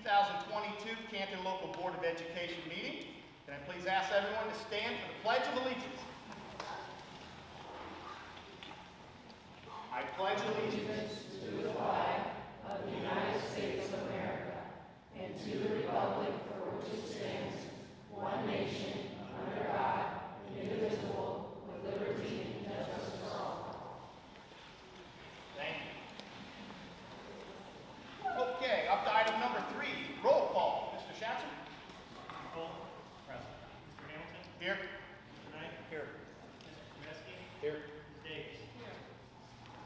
2022 Canton Local Board of Education meeting. Can I please ask everyone to stand for the Pledge of Allegiance? I pledge allegiance to the flag of the United States of America and to the republic for which it stands, one nation, under God, indivisible, with liberty and justice for all. Thank you. Okay, up to item number 3, roll call. Mr. Schatzer? Cole? Present. Mr. Hamilton? Here. Mr. Knight? Here. Mr. Kaminsky? Here. Ms. Davis? Here.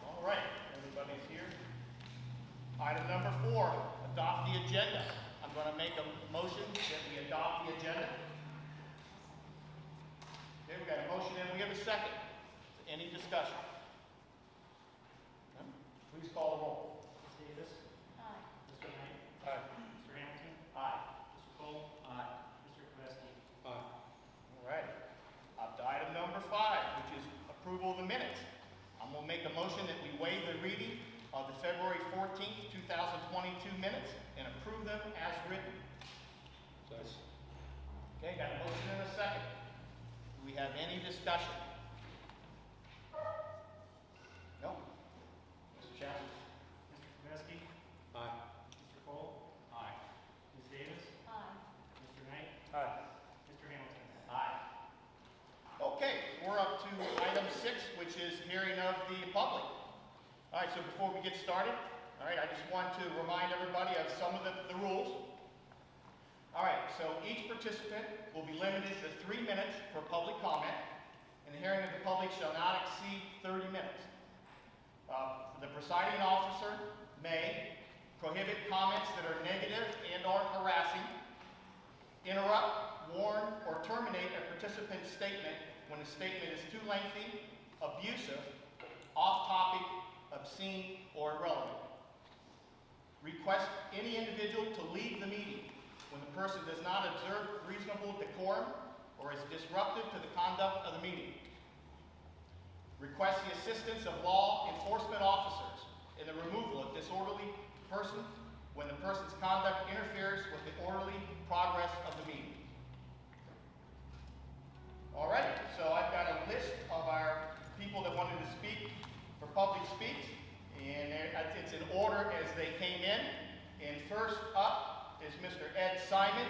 All right, everybody's here. Item number 4, adopt the agenda. I'm going to make a motion that we adopt the agenda. Okay, we got a motion and we have a second. Any discussion? None? Please call the roll. Ms. Davis? Aye. Mr. Knight? Aye. Mr. Hamilton? Aye. Mr. Cole? Aye. Mr. Kaminsky? Aye. All right. Up to item number 5, which is approval of the minutes. I'm going to make a motion that we waive the reading of the February 14th, 2022 minutes and approve them as written. Nice. Okay, got a motion and a second. Do we have any discussion? No? Mr. Chapman? Mr. Kaminsky? Aye. Mr. Cole? Aye. Ms. Davis? Aye. Mr. Knight? Aye. Mr. Hamilton? Aye. Okay, we're up to item 6, which is hearing of the public. All right, so before we get started, all right, I just want to remind everybody of some of the rules. All right, so each participant will be limited to 3 minutes for public comment, and the hearing of the public shall not exceed 30 minutes. The presiding officer may prohibit comments that are negative and/or harassing, interrupt, warn, or terminate a participant's statement when the statement is too lengthy, abusive, off-topic, obscene, or irrelevant. Request any individual to leave the meeting when the person does not observe reasonable decorum or is disruptive to the conduct of the meeting. Request the assistance of law enforcement officers in the removal of disorderly person when the person's conduct interferes with the orderly progress of the meeting. All right, so I've got a list of our people that wanted to speak for public speaks, and it's in order as they came in. And first up is Mr. Ed Simon.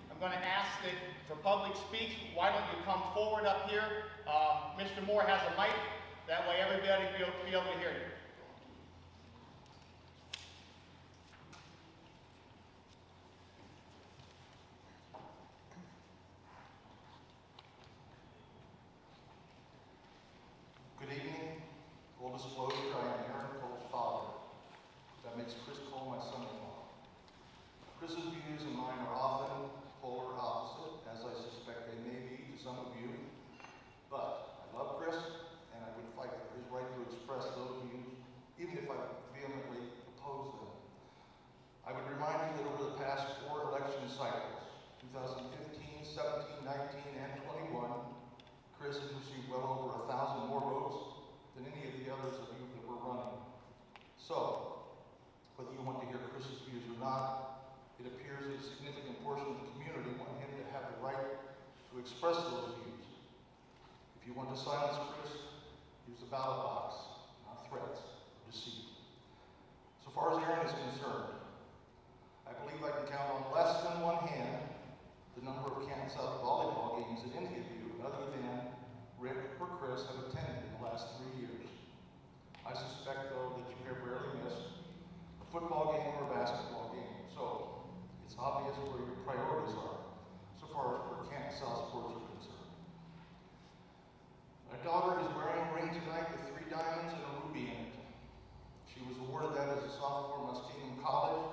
I'm going to ask that for public speaks, why don't you come forward up here? Mr. Moore has a mic. That way everybody will be able to hear you. Good evening. Full disclosure, I am Aaron Cole's father. That makes Chris Cole my son-in-law. Chris's views and mine are often polar opposite, as I suspect they may be to some of you. But I love Chris, and I would fight for his right to express those views, even if I vehemently oppose them. I would remind you that over the past 4 election cycles, 2015, 17, 19, and 21, Chris has received well over 1,000 more votes than any of the others of you that were running. So, whether you want to hear Chris's views or not, it appears that a significant portion of the community want him to have the right to express those views. If you want to silence Chris, use the ballot box, not threats or deceit. So far as Aaron is concerned, I believe I can count on less than one hand the number of Canton South volleyball games that any of you, other than Rick or Chris, have attended in the last 3 years. I suspect, though, that you have rarely missed a football game or a basketball game. So it's obvious where your priorities are, so far as where Canton South sports are concerned. My daughter is wearing a ring tonight with 3 diamonds and a ruby in it. She was awarded that as a sophomore at Muskegon College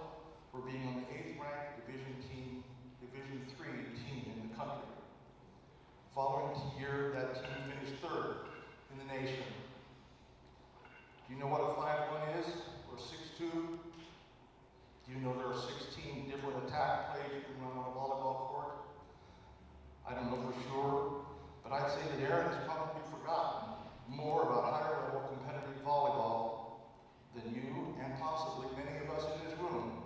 for being on the 8th ranked Division III team in the country. Following year, that team finished 3rd in the nation. Do you know what a 5'1" is, or 6'2"? Do you know there are 16 different attack plays you can run on a volleyball court? I don't know for sure, but I'd say that Aaron has probably forgotten more about higher level competitive volleyball than you and possibly many of us in this room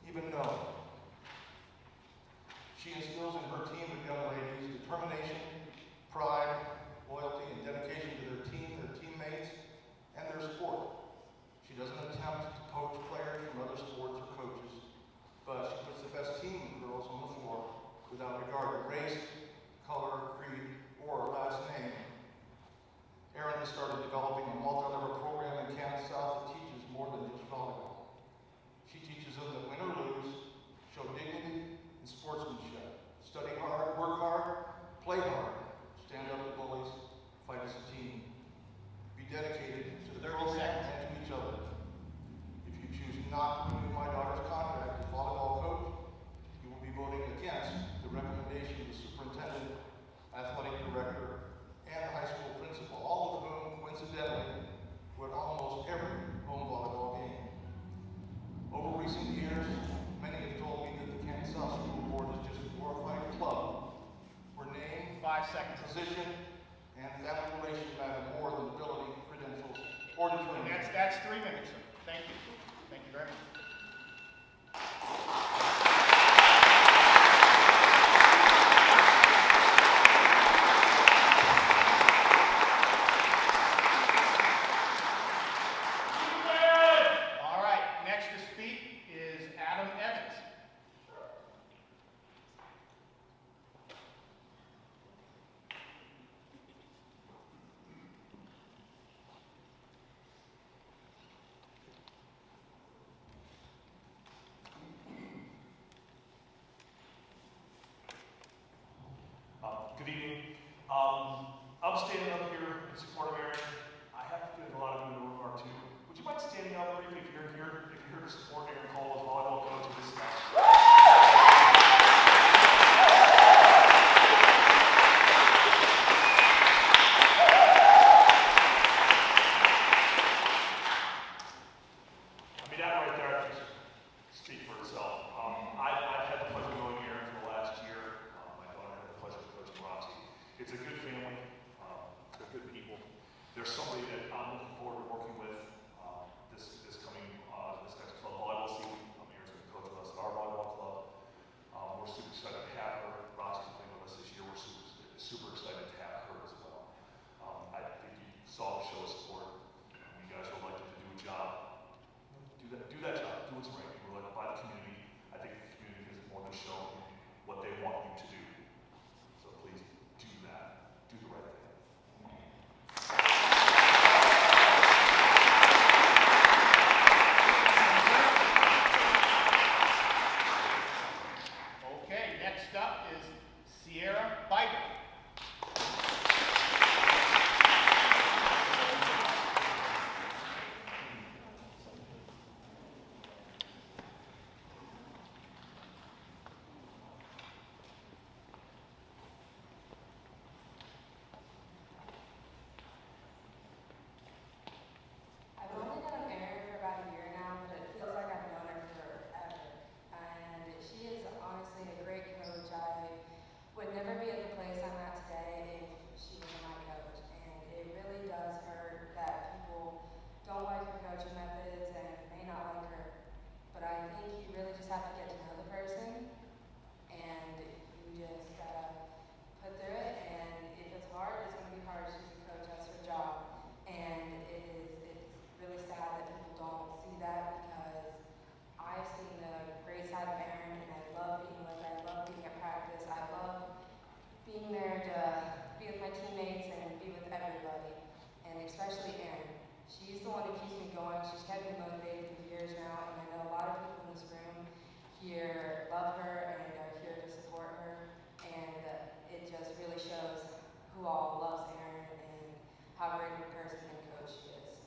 even know. not renew my daughter's contract as volleyball coach, you will be voting against the recommendation of the superintendent, athletic director, and the high school principal, all of whom, coincidentally, were at almost every home volleyball game. Over recent years, many have told me that the Canton South School Board is just a glorified club where name, 5 seconds. position, and family relation matter more than ability, credentials, or And determination. that's 3 minutes, sir. Thank you. Thank you very much. All right, next to speak is Adam Evans. Good evening. I'm standing up here in support of Aaron. I have to get a lot of you in the room are too. Would you mind standing up briefly if you're here to support Aaron Cole as volleyball coach of this semester? I mean, that right there just speak for itself. I've had the pleasure of knowing Aaron for the last year. My daughter had the pleasure of coaching Roxy. It's a good family. They're good people. There's somebody that I'm looking forward to working with this next club volleyball season. Aaron's going to coach with us at our volleyball club. We're super excited to have her. Roxy's playing with us this year. We're super excited to have her as well. I think you saw the show of support. You guys are elected to do a job. Do that job. Do what's right. We're elected by the community. I think the community has more than shown what they want you to do. So please do that. Do the right thing. Okay, next up is Sierra Biden. I've only known Erin for about a year now, but it feels like I've known her forever. And she is honestly a great coach. I would never be at the place I'm at today if she wasn't my coach. And it really does hurt that people don't like her coaching methods and may not like her. But I think you really just have to get to know the person, and you just gotta put through it. And if it's hard, it's gonna be hard. She's a coach, that's her job. And it's really sad that people don't see that, because I've seen the great side of Erin, and I love being with her. I love being at practice. I love being there to be with my teammates and be with everybody, and especially Erin. She's the one that keeps me going. She's kept me motivated for years now, and I know a lot of people in this room here love her and are here to support her, and it just really shows who all loves Erin and how great of a person and coach she is.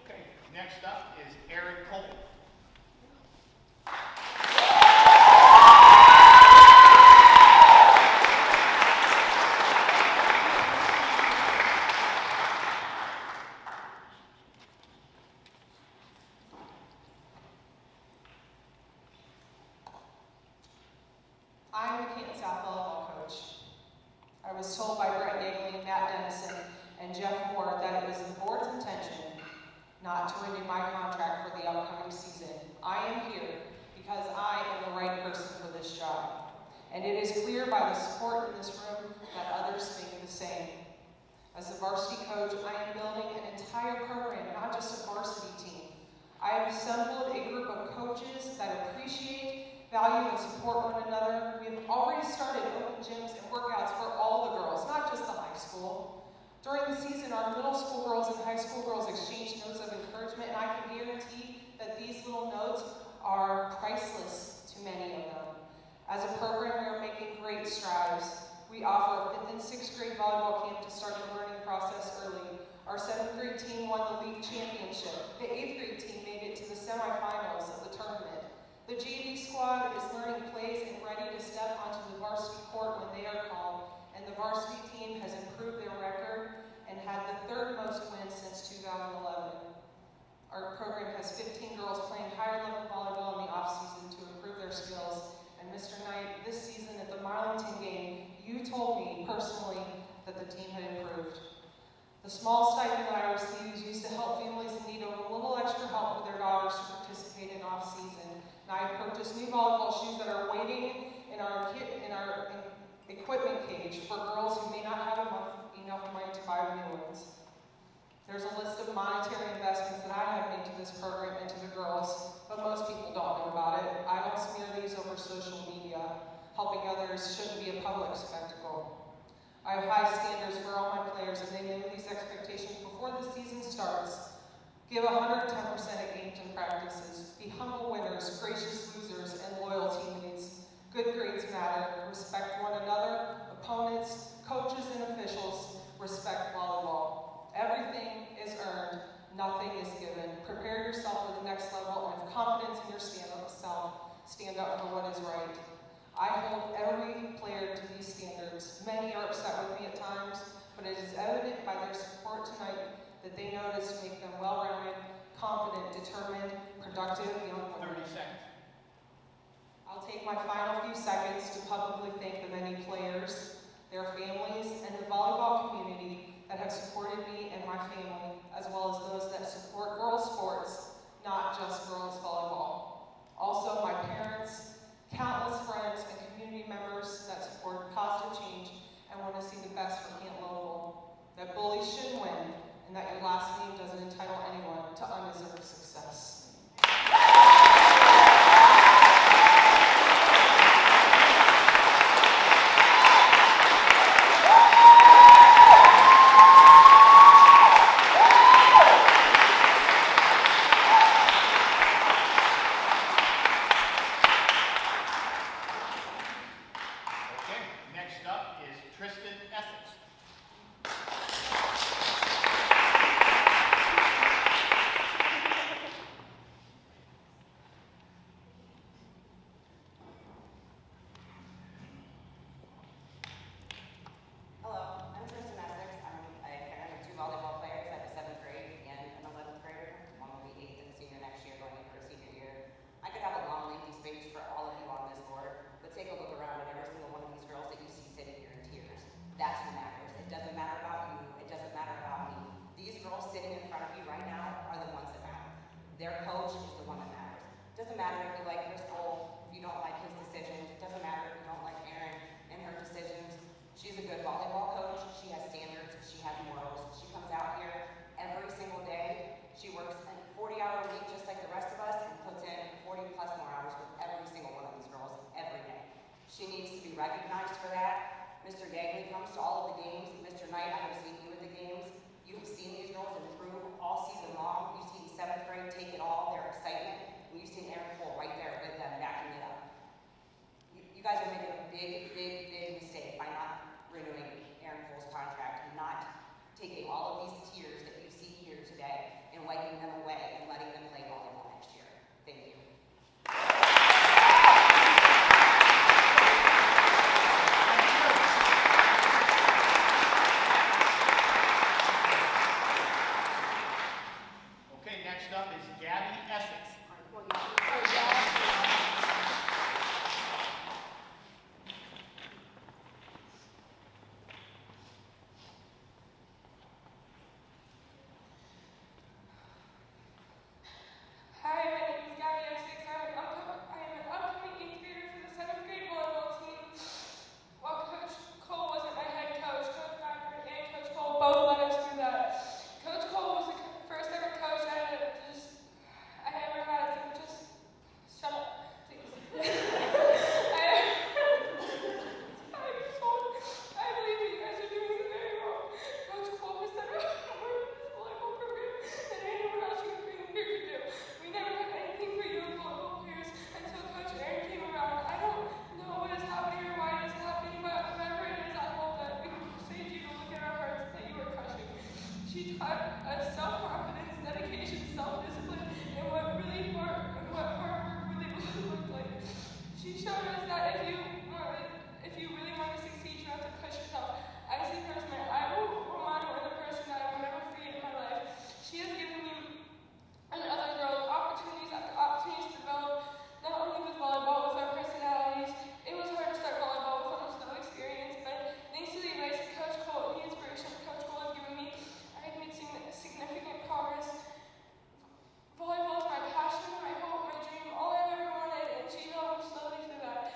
Okay, next up is Eric Cole. I'm the Canton South volleyball coach. I was told by Brett Nagley, Matt Dennison, and Jeff Moore that it was the board's intention not to renew my contract for the upcoming season. I am here because I am the right person for this job. And it is clear by the support in this room that others think the same. As a varsity coach, I am building an entire program, not just a varsity team. I have assembled a group of coaches that appreciate, value, and support one another. We have already started open gyms and workouts for all the girls, not just the high school. During the season, our middle school girls and high school girls exchange notes of encouragement, and I can guarantee that these little notes are priceless As a program, we are making great strides. We offer a 5th and 6th grade volleyball camp to start the learning process early. Our 7th grade team won the league championship. The 8th grade team made it to the semifinals of the tournament. The JV squad is learning plays and ready to step onto the varsity court when they are called, and the varsity team has improved their record and had the 3rd most wins since 2011. Our program has 15 girls playing higher level volleyball in the off-season to improve their skills. And Mr. Knight, this season at the Marlington game, you told me personally that the team had improved. The small stipend that I receive is used to help families in need of a little extra help with their daughters to participate in off-season. And I have purchased new volleyball shoes that are waiting in our equipment cage for girls who may not have enough money to buy new ones. There's a list of monetary investments that I have made to this program and to the girls, but most people don't know about it. I don't smear these over social media. Helping others shouldn't be a public spectacle. I have high standards for all my players, and they know these expectations before the season starts. Give 110% at games and practices. Be humble winners, gracious losers, and loyal teammates. Good grades matter. Respect one another, opponents, coaches, and officials. Respect volleyball. Everything is earned, nothing is given. Prepare yourself for the next level and have confidence in your self. Stand up for what is right. I hold every player to these standards. Many are upset with me at times, but it is evident by their support tonight that they know it is to make them well-rounded, confident, determined, productive young women. 30 seconds. I'll take my final few seconds to publicly thank the many players, their families, and the volleyball community that have supported me and my family, as well as those that support girls sports, not just girls volleyball. Also, my parents, countless friends, and community members that support positive change and want to see the best for Canton Local. That bullies shouldn't win, and that your last name doesn't entitle anyone to undeserved success. Their coach is the one that matters. It doesn't matter if you like Chris Cole, if you don't like his decisions. It doesn't matter if you don't like Erin and her decisions. She's a good volleyball coach. She has standards. She has morals. She comes out here every single day. She works a 40-hour week just like the rest of us and puts in 40 plus more hours with every single one of these girls every day. She needs to be recognized for that. Mr. Gagley comes to all of the games. Mr. Knight, I have seen you at the games. You have seen these girls improve all season long. You've seen 7th grade take it all, their excitement. And you've seen Erin Cole right there with them, backing it up. You guys are making a big, big, big mistake by not renewing Erin Cole's contract and not taking all of these tears that you see here today and wiping them away and letting them play volleyball next year. Thank you. Okay, next up is Gabby Essex. All right, well, showed us that if you really want to succeed, you have to push yourself. I see her as my idol, role model, and a person that I will never forget in my life. She has given me and other girls opportunities after opportunities to develop, not only with volleyball, with our personalities. It was hard to start volleyball with almost no experience, but thanks to the advice of Coach Cole and the inspiration Coach Cole has given me, I have made significant progress. Volleyball is my passion, my hope, my dream, all I've ever wanted, and she helped me slowly through that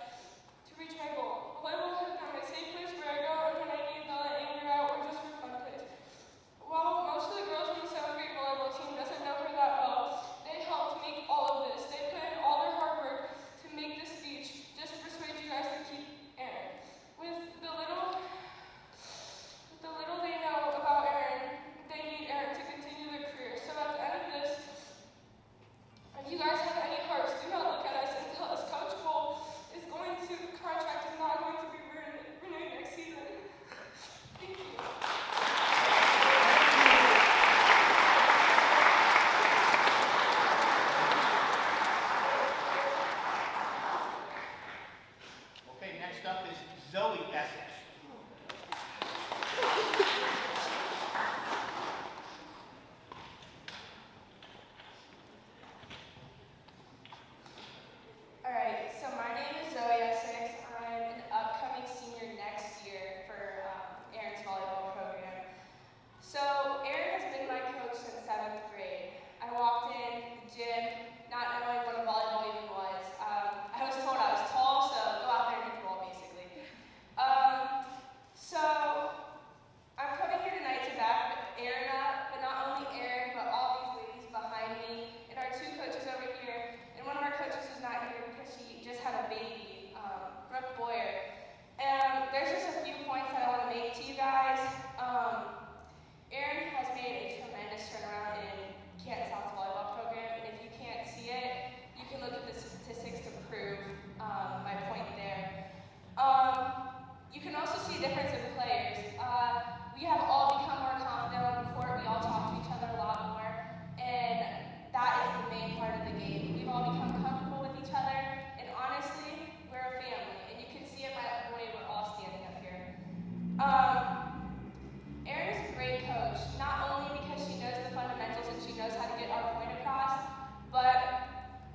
to reach my goal. Volleyball has been my safe place where I go, and when I need to let anger out or just for fun place. While most of the girls on the 7th grade volleyball team doesn't know her that well, they helped make all of this. They put in all their hard work to make this speech, just to persuade you guys to keep Erin. With the little they know about Erin, they need Erin to continue their career. So at the end of this, if you guys have any hearts, do not look at us and tell us Coach Cole is going to, the contract is not going to be renewed next season. Thank you. Okay, next up is Zoe Essex. All right, so my name is Zoe Essex. I'm an upcoming senior next year for Erin's volleyball program. So Erin has been my coach since 7th grade. I walked in the gym not knowing what a volleyball even was. I was told I was tall, so go out there and hit the ball, basically. So I'm coming here tonight to back Erin up, but not only Erin, but all these ladies behind me, and our 2 coaches over here. And one of our coaches is not here because she just had a baby, Brooke Boyer. And there's just a few points that I want to make to you guys. Erin has made a tremendous turnaround in Canton South's volleyball program, and if you can't see it, you can look at the statistics to prove my point there. You can also see a difference in players. We have all become more confident on the court. We all talk to each other a lot more, and that is the main part of the game. We've all become comfortable with each other, and honestly, we're a family, and you can see it by the way we're all standing up here. Erin is a great coach, not only because she knows the fundamentals and she knows how to get our point across, but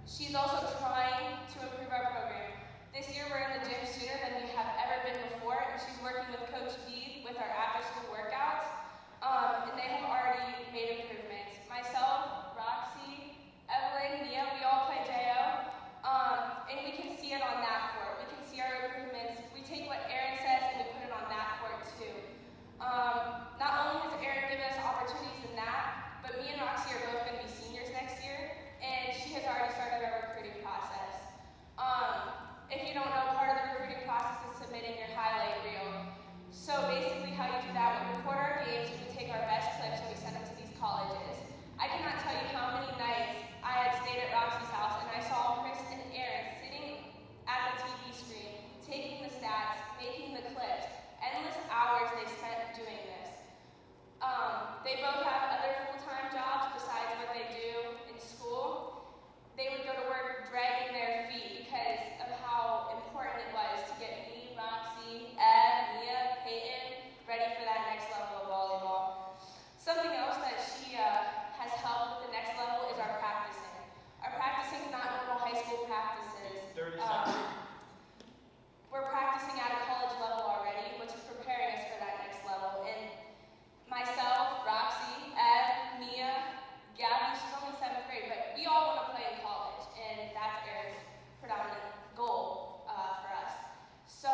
she's also trying to improve our program. This year we're in the gym sooner than we have ever been before, and she's working with Coach D with our after-school workouts, and they have already made improvements. Myself, Roxy, Evelyn, Nia, we all play JO, and we can see it on that court. We can see our improvements. We take what Erin says and we put it on that court too. Not only has Erin given us opportunities in that, but me and Roxy are both going to be seniors next year, and she has already started our recruiting process. If you don't know, part of the recruiting process is submitting your highlight reel. So basically how you do that, we record our games, we take our best clips, and we send them to these colleges. I cannot tell you how many nights I had stayed at Roxy's house and I saw Chris and Erin sitting at the TV screen, taking the stats, making the clips, endless hours they spent doing this. They both have other full-time jobs besides what they do in school. They would go to work dragging their feet because of how important it was to get me, Roxy, Ed, Mia, Peyton ready for that next level of volleyball. Something else that she has helped with the next level is our practicing. Our practicing is not normal high school practices. 30 seconds. We're practicing at a college level already, which is preparing us for that next level. And myself, Roxy, Ed, Mia, Gabby, she's only 7th grade, but we all want to play in college, and that's Erin's predominant goal for us. So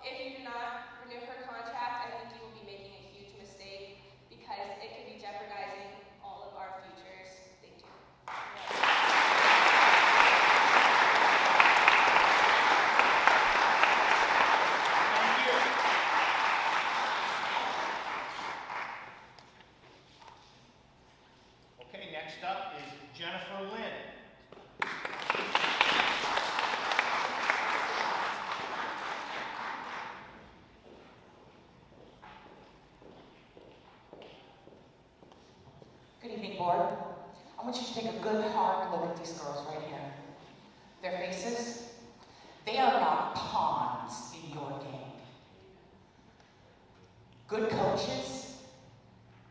if you do not renew her contract, I think you will be making a huge mistake because it could be jeopardizing all of our futures. Thank you. Thank you. Okay, next up is Jennifer Lynn. Good evening, board. I want you to take a good hard look at these girls right here. Their faces, they are Good coaches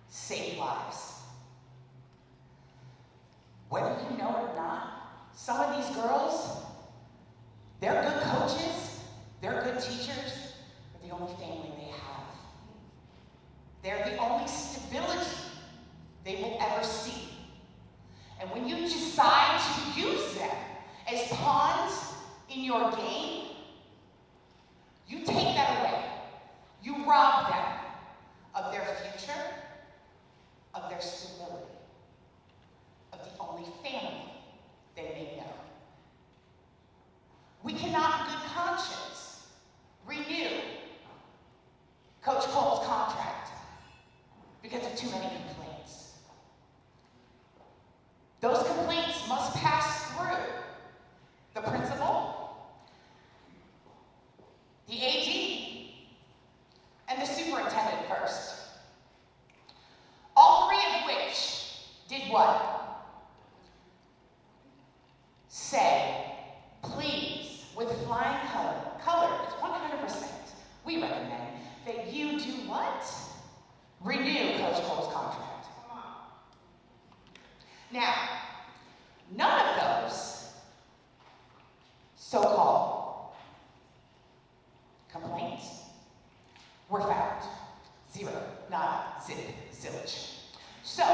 save lives. Whether you know it or not, some of these girls, they're good coaches, they're good teachers, they're the only family they have. They're the only stability they will ever see. And when you decide to use them as pawns in your game, you take that away. You rob them of their future, of their stability, of the only family they may know. We cannot in good conscience renew Coach Cole's contract because of too many complaints. Those complaints must pass through the principal, the AD, and the superintendent first. All three of which did what? Say, please, with flying colors, 100%, we recommend that you do what? Renew Coach Cole's contract. Now, none of those so-called complaints were found. Zero, nada, zip, zilch. So,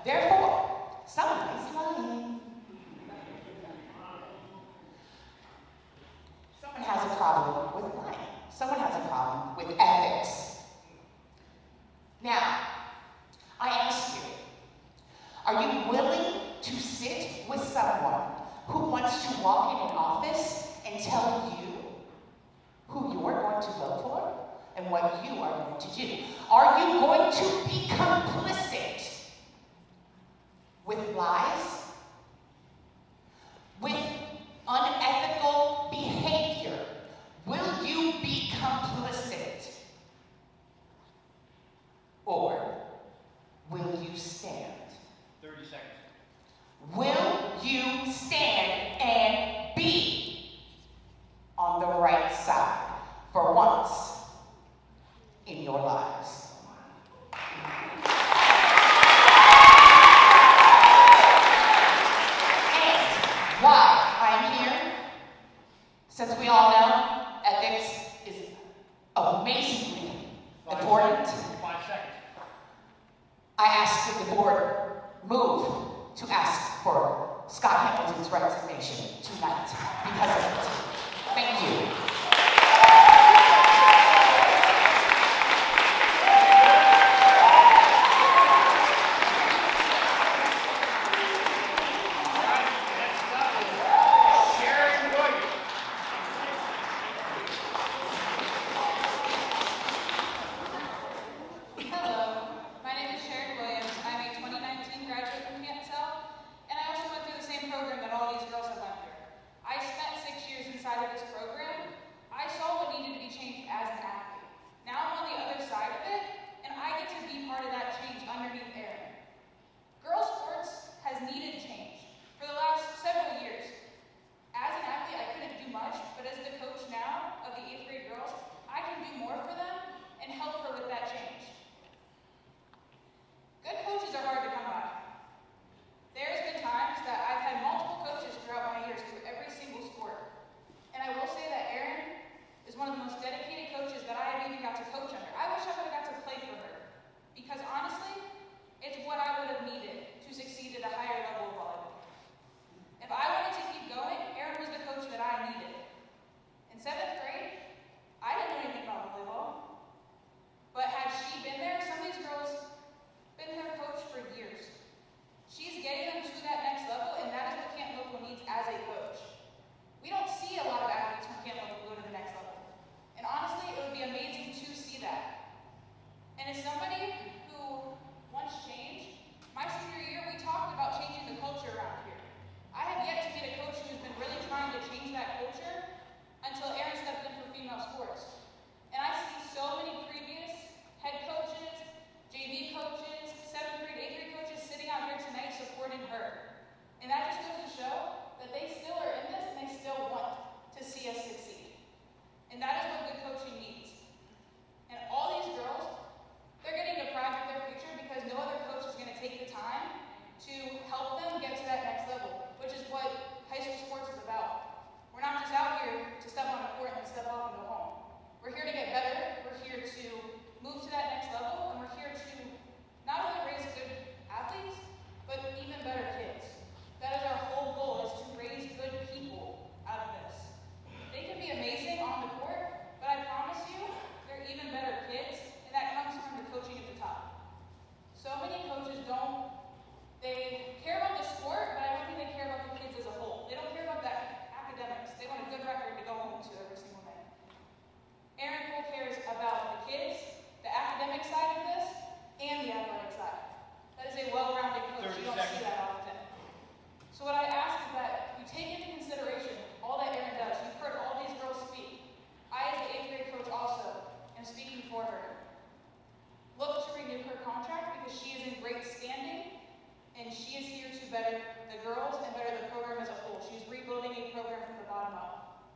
therefore, somebody's lying. Someone has a problem with lying. Someone has a problem with ethics. Now, I ask you, are you willing to sit with someone who wants to walk in an office and tell you who you're going to vote for and what you are going to do? Are you going to be complicit with lies, with unethical behavior? Will you be complicit? Or will you stand? 30 seconds. Will you stand and be on the right side for once in your lives? And why I'm here, since we all know ethics is amazingly important, 5 seconds. I ask that the board move to ask for Scott Hamilton's resignation tonight because of it. Thank you. All right, next up is Sharon Williams. Hello, my name is Sharon Williams. I'm a 2019 graduate from Canton, and I also went through the same program that all these girls have went through. I spent 6 years inside of this program. I saw what needed to be changed as an athlete. Now I'm on the other side of it, and I get to be part of that change underneath Erin. Girls sports has needed change for the last several years. As an athlete, I couldn't do much, but as the coach now of the 8th grade girls, I can do more for them and help her with that change. Good coaches are hard to come by. There's been times that I've had multiple coaches throughout my years through every single sport. And I will say that Erin is one of the most dedicated coaches that I have even got to coach under. I wish I would have got to play for her. Because honestly, it's what I would have needed to succeed at a higher level of volleyball. If I wanted to keep going, Erin was the coach that I needed. In 7th grade, I didn't know anything about volleyball. But had she been there, some of these girls been their coach for years.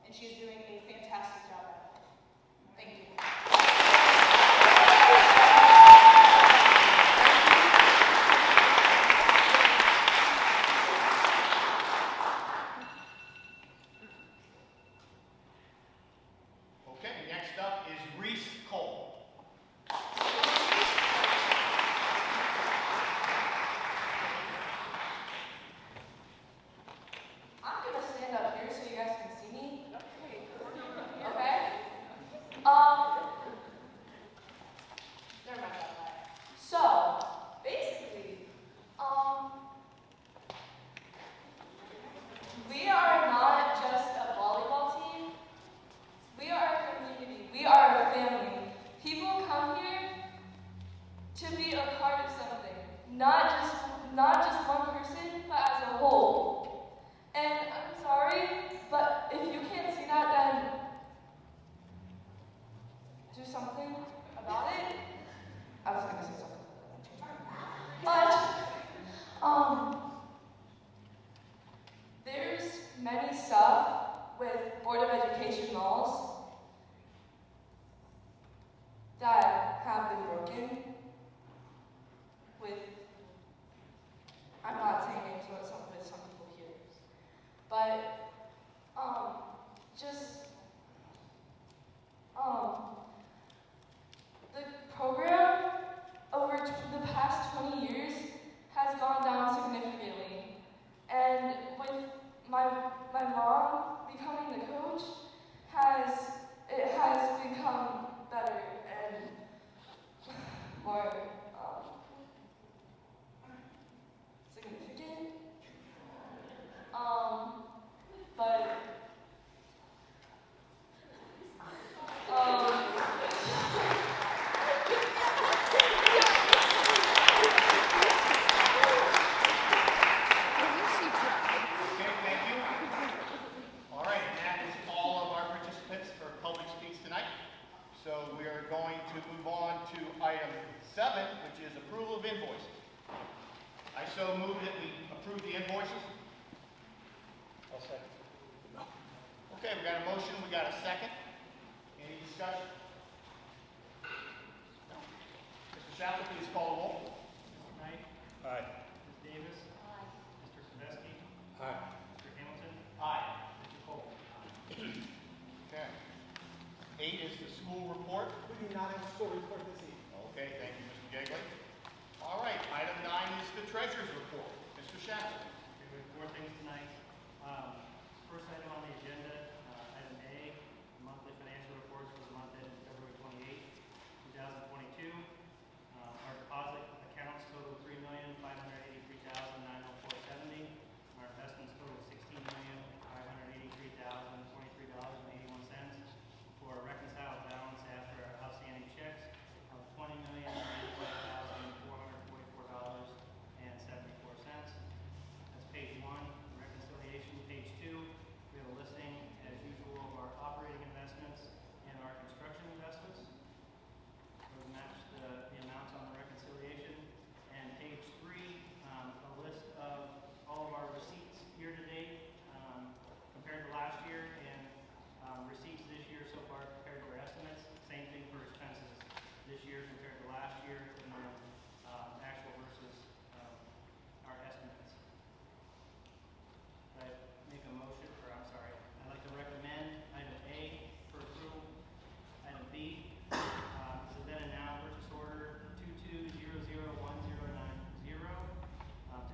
and she is doing a fantastic job at it. Thank you. Okay, next up is Reese Cole. I'm gonna stand up here so you guys can see me. Okay? Never mind about that. So, basically, we are not just a volleyball team. We are a community. We are a family. People come here to be a part of something, not just one person, but as a whole. And I'm sorry, but if you can't see that, then do something about it. I was gonna say something, but there's many stuff with Board of Education laws that have been broken with, I'm not saying names with some people here, but the program over the past 20 years has gone down significantly, and with my mom becoming the coach, it has become better and more significant. But Okay, thank you. All right, and that is all of our participants for public speaks tonight. So we are going to move on to item 7, which is approval of invoices. I so move that we approve the invoices. I'll second. Okay, we got a motion, we got a second. Any discussion? No. Mr. Shapley, please call the roll. Mr. Knight? Aye. Ms. Davis? Mr. Sebeski? Aye. Mr. Hamilton? Aye. Mr. Cole? Okay. 8 is the school report. We do not have a school report this evening. Okay, thank you, Mr. Jegley. All right, item 9 is the treasurer's report. Mr. Shapley. We have 4 things tonight. First item on the agenda, item A, monthly financial reports for the month ended February 28, 2022. Our deposit accounts total $3,583,904.70. Our investments total $16,583,023.81 for a reconciled balance after outstanding checks of $20,094,444.74. That's page 1. Reconciliation, page 2. We have a listing, as usual, of our operating investments and our construction investments. Those match the amounts on the reconciliation. And page 3, a list of all of our receipts year to date compared to last year, and receipts this year so far compared to our estimates. Same thing for expenses this year compared to last year, and then actual versus our estimates. I make a motion, or I'm sorry, I'd like to recommend item A for approval. Item B is a then and now purchase order 22001090 to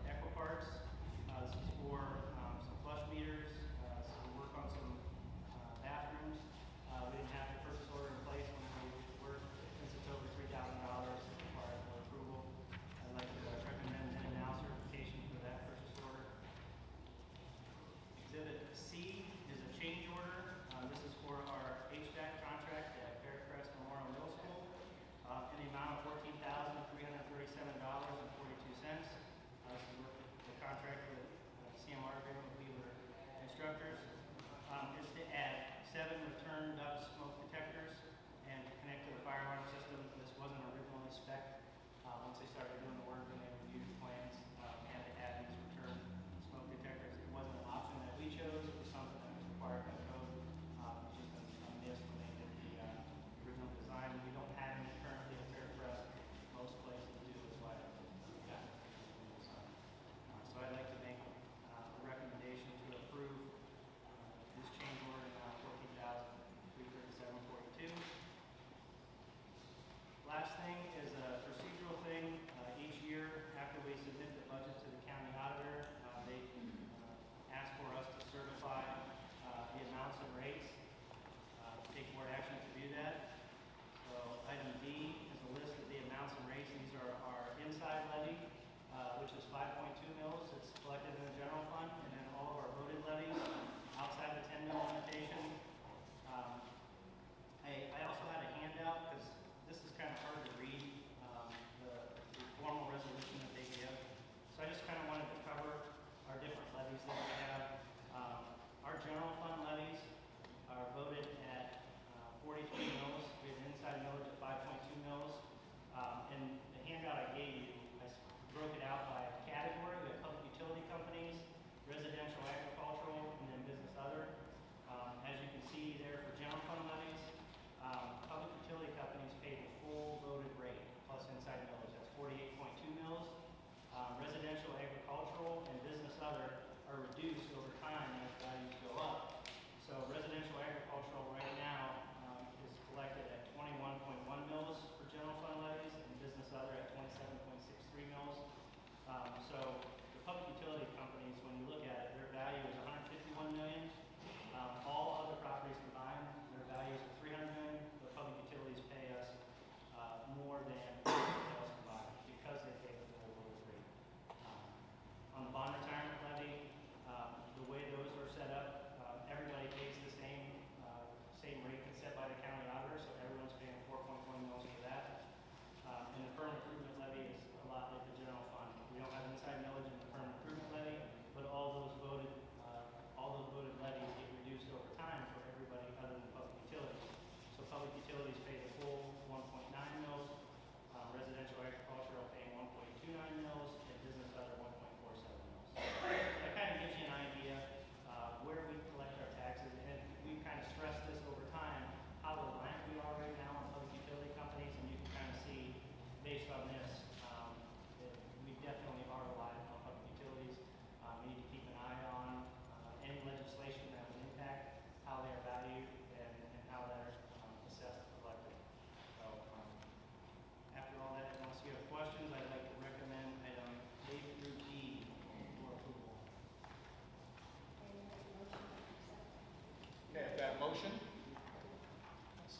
Equiparts. This is for some flush meters, some work on some bathrooms. We didn't have the purchase order in place when we worked, since it's over $3,000 required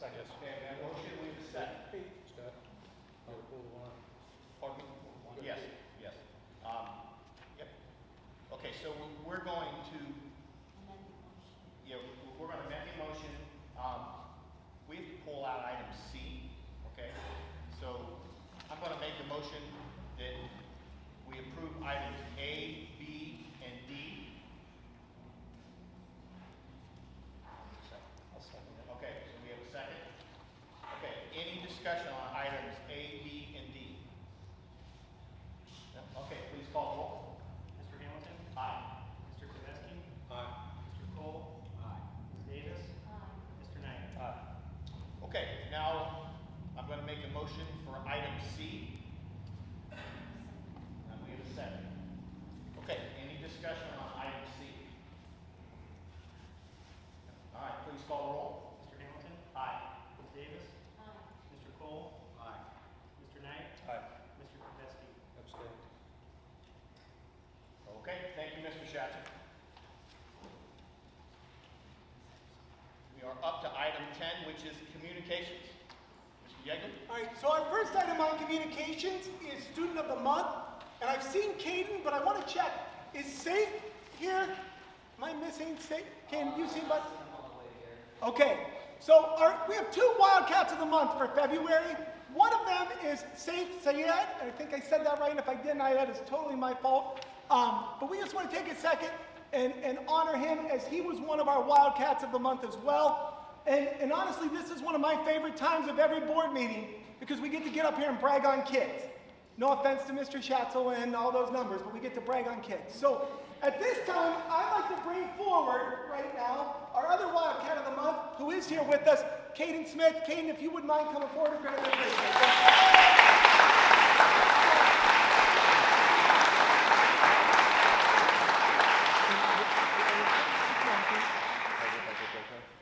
second. Okay, we have a motion, we have a second. Scott? I'll pull the warrant. Pardon me? Yes, yes. Yep. Okay, so we're going to, yeah, we're going to amend the motion. We have to pull out item C, okay? So I'm going to make the motion that we approve items A, B, and D. I'll second it. Okay, so we have a second. Okay, any discussion on items A, B, and D? No? Okay, please call the roll. Mr. Hamilton? Aye. Mr. Kavetsky? Aye. Mr. Cole? Aye. Ms. Davis? Mr. Knight? Aye. Okay, now I'm going to make a motion for item C. And we have a second. Okay, any discussion on item C? All right, please call the roll. Mr. Hamilton? Aye. Ms. Davis? Mr. Cole? Aye. Mr. Knight? Aye. Mr. Kavetsky? Abstain. Okay, thank you, Mr. Shattuck. We are up to item 10, which is communications. Mr. Yeager? All right, so our first item on communications is Student of the Month. And I've seen Caden, but I want to check, is Safe here? Am I missing Safe? Caden, you seen but? Okay, so we have 2 Wildcats of the Month for February. One of them is Safe Sayed. I think I said that right, and if I didn't, that is totally my fault. But we just want to take a second and honor him, as he was one of our Wildcats of the Month as well. And honestly, this is one of my favorite times of every board meeting, because we get to get up here and brag on kids. No offense to Mr. Schatzel and all those numbers, but we get to brag on kids. So at this time, I'd like to bring forward right now our other Wildcat of the Month, who is here with us, Caden Smith. Caden, if you wouldn't mind coming forward and grab that.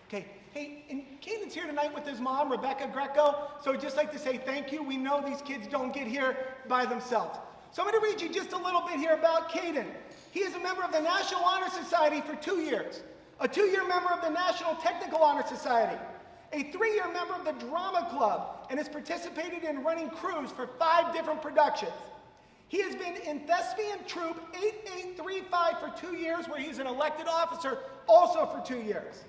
Okay, hey, and Caden's here tonight with his mom, Rebecca Greco, so I'd just like to say thank you. We know these kids don't get here by themselves. So I'm going to read you just a little bit here about Caden. He is a member of the National Honor Society for 2 years, a 2-year member of the National Technical Honor Society, a 3-year member of the Drama Club, and has participated in running crews for 5 different productions. He has been in Thespian Troop 8835 for 2 years, where he's an elected officer, also for 2 years.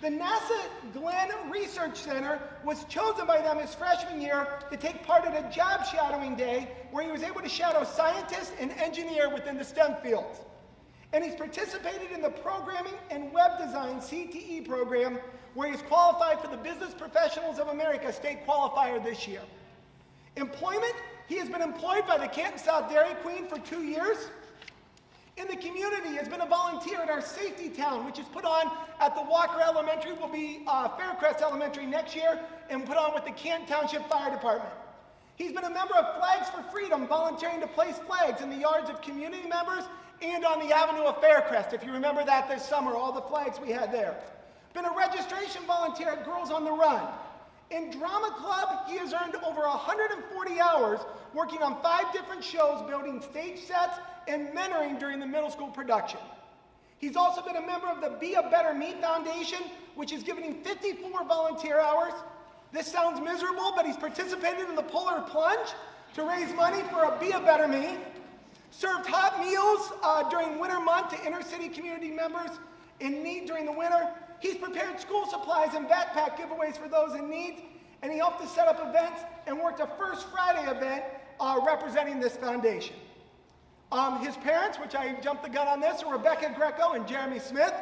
The NASA Glenn Research Center was chosen by them his freshman year to take part in a job shadowing day, where he was able to shadow scientists and engineer within the STEM fields. And he's participated in the Programming and Web Design CTE program, where he's qualified for the Business Professionals of America state qualifier this year. Employment, he has been employed by the Canton South Dairy Queen for 2 years. In the community, he has been a volunteer at our Safety Town, which is put on at the Walker Elementary, will be Faircrest Elementary next year, and put on with the Canton Township Fire Department. He's been a member of Flags for Freedom, volunteering to place flags in the yards of community members and on the Avenue of Faircrest. If you remember that this summer, all the flags we had there. Been a registration volunteer at Girls on the Run. In Drama Club, he has earned over 140 hours working on 5 different shows, building stage sets and mentoring during the middle school production. He's also been a member of the Be a Better Me Foundation, which has given him 54 volunteer hours. This sounds miserable, but he's participated in the Polar Plunge to raise money for a Be a Better Me. Served hot meals during winter month to inner city community members in need during the winter. He's prepared school supplies and backpack giveaways for those in need, and he helped to set up events and worked a First Friday event representing this foundation. His parents, which I jumped the gun on this, are Rebecca Greco and Jeremy Smith.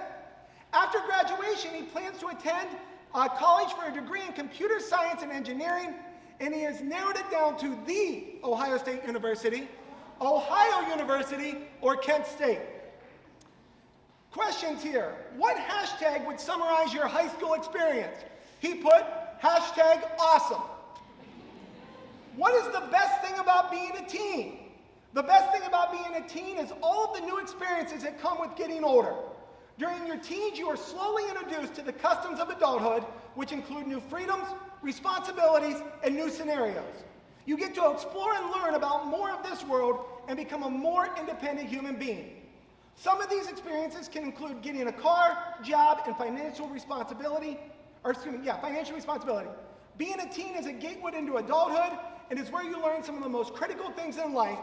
After graduation, he plans to attend college for a degree in computer science and engineering, and he has narrowed it down to the Ohio State University, Ohio University, or Kent State. Questions here. What hashtag would summarize your high school experience? He put hashtag awesome. What is the best thing about being a teen? The best thing about being a teen is all of the new experiences that come with getting older. During your teens, you are slowly introduced to the customs of adulthood, which include new freedoms, responsibilities, and new scenarios. You get to explore and learn about more of this world and become a more independent human being. Some of these experiences can include getting a car, job, and financial responsibility, financial responsibility. Being a teen is a gateway into adulthood and is where you learn some of the most critical things in life.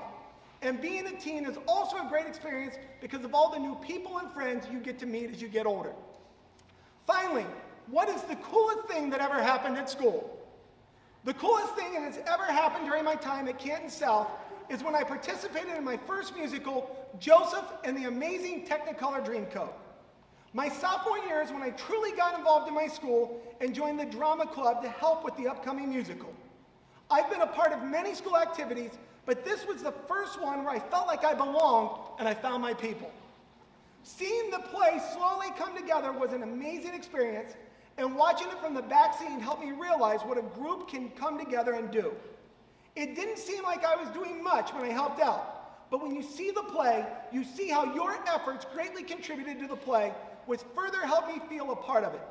And being a teen is also a great experience because of all the new people and friends you get to meet as you get older. Finally, what is the coolest thing that ever happened at school? The coolest thing that has ever happened during my time at Canton South is when I participated in my first musical, Joseph and the Amazing Technicolor Dreamcoat. My sophomore year is when I truly got involved in my school and joined the drama club to help with the upcoming musical. I've been a part of many school activities, but this was the first one where I felt like I belonged and I found my people. Seeing the play slowly come together was an amazing experience, and watching it from the back scene helped me realize what a group can come together and do. It didn't seem like I was doing much when I helped out, but when you see the play, you see how your efforts greatly contributed to the play, which further helped me feel a part of it.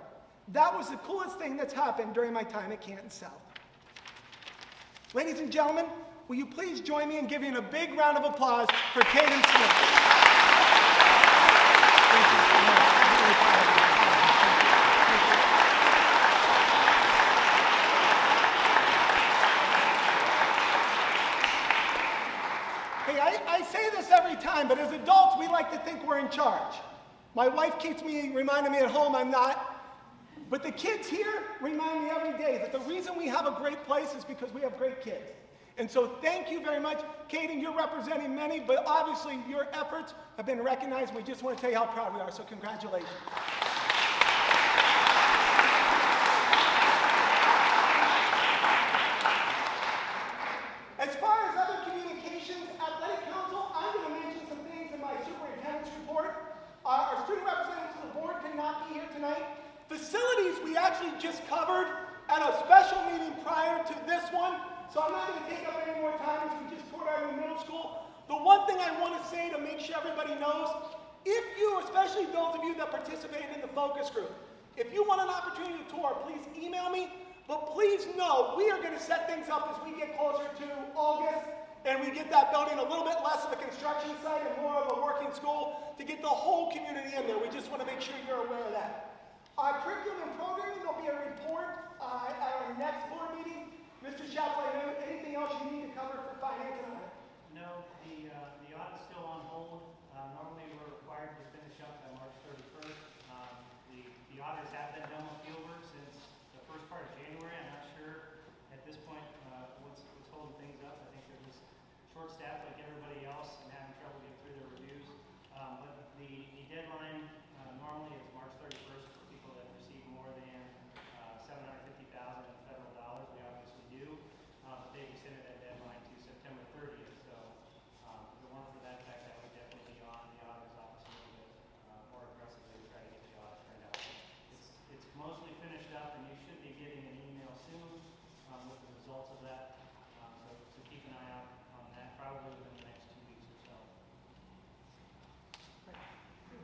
That was the coolest thing that's happened during my time at Canton South. Ladies and gentlemen, will you please join me in giving a big round of applause for Canton Smith. Thank you so much. I'm really proud of you. Hey, I say this every time, but as adults, we like to think we're in charge. My wife keeps me reminding me at home I'm not. But the kids here remind me every day that the reason we have a great place is because we have great kids. And so thank you very much. Caden, you're representing many, but obviously your efforts have been recognized. We just want to tell you how proud we are, so congratulations. As far as other communications, Athletic Council, I'm going to mention some things in my superintendent's report. Our student representatives of the board could not be here tonight. Facilities we actually just covered at a special meeting prior to this one, so I'm not going to take up any more time as we just toured our new middle school. The one thing I want to say to make sure everybody knows, if you, especially those of you that participated in the focus group, if you want an opportunity to tour, please email me. But please know, we are going to set things up as we get closer to August and we get that building a little bit less of a construction site and more of a working school to get the whole community in there. We just want to make sure you're aware of that. Our curriculum and programming, there'll be a report at our next board meeting. Mr. Chaplin, anything else you need to cover for finance and audit? No, the audit's still on hold. Normally we're required to finish up by March 31st. The auditors have been done with fieldwork since the first part of January. I'm not sure at this point what's holding things up. I think they're just short-staffed like everybody else and having trouble getting through their reviews. But the deadline normally is March 31st for people that receive more than $750,000 in federal dollars. We obviously do, but they extended that deadline to September 30th. So the one for that fact, that would definitely be on the auditor's office a little bit more aggressively to try to get the audit turned out. It's mostly finished up, and you should be getting an email soon with the results of that. So keep an eye out on that, probably within the next 2 weeks or so.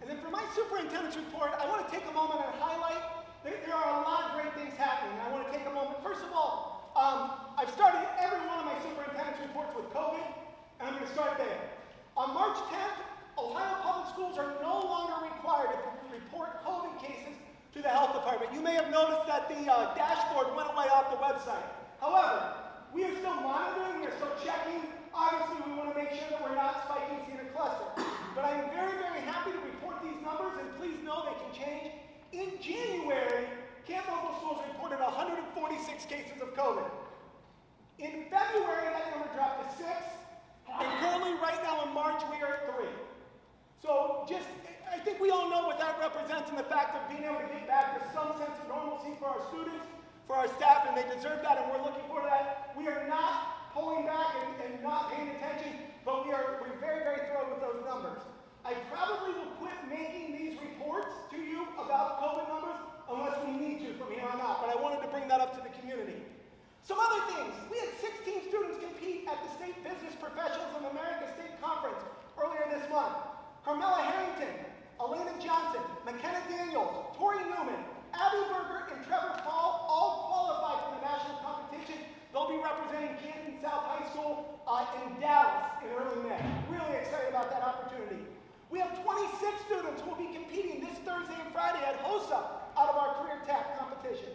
And then for my superintendent's report, I want to take a moment and highlight there are a lot of great things happening. I want to take a moment. First of all, I've started every one of my superintendent's reports with COVID, and I'm going to start there. On March 10th, Ohio Public Schools are no longer required to report COVID cases to the health department. You may have noticed that the dashboard went away off the website. However, we are still monitoring, we are still checking. Obviously, we want to make sure that we're not spiking in a cluster. But I'm very, very happy to report these numbers, and please know they can change. In January, Canton Local Schools reported 146 cases of COVID. In February, that number dropped to 6, and currently, right now in March, we are at 3. So I think we all know what that represents in the fact of being able to get back to some sense of normalcy for our students, for our staff, and they deserve that, and we're looking for that. We are not pulling back and not paying attention, but we're very, very thrilled with those numbers. I probably will quit making these reports to you about COVID numbers unless we need to from here on out, but I wanted to bring that up to the community. Some other things. We had 16 students compete at the State Business Professionals of America State Conference earlier this month. Carmela Harrington, Elena Johnson, McKenna Daniels, Tori Newman, Abby Berger, and Trevor Paul all qualified for the national competition. They'll be representing Canton South High School in Dallas in early May. Really excited about that opportunity. We have 26 students who will be competing this Thursday and Friday at HOSA out of our career tech competition.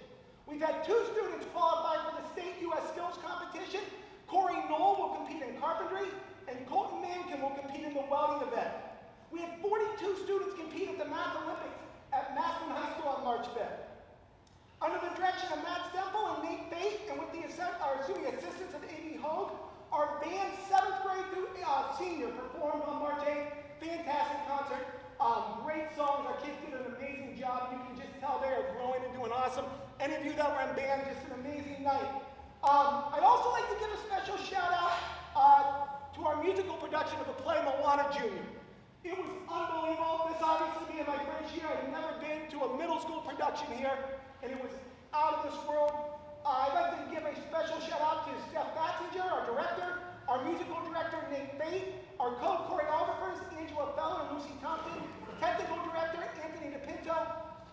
welding event. We had 42 students compete at the Math Olympics at Maston High School on March 5th. Under the direction of Matt Stemple and Nate Bate, and with the assistance of A.B. Hogue, our band's 7th grade senior performed on March 8th. Fantastic concert, great songs. Our kids did an amazing job. You can just tell they are growing and doing awesome. Any of you that were in band, just an amazing night. I'd also like to give a special shout out to our musical production of the play Moana Jr. It was unbelievable. This obviously being my first year. I've never been to a middle school production here, and it was out of this world. I'd like to give a special shout out to Steph Batzinger, our director, our musical director, Nate Bate, our co-choreographers, Angela Feller and Lucy Thompson, technical director, Anthony DePinto.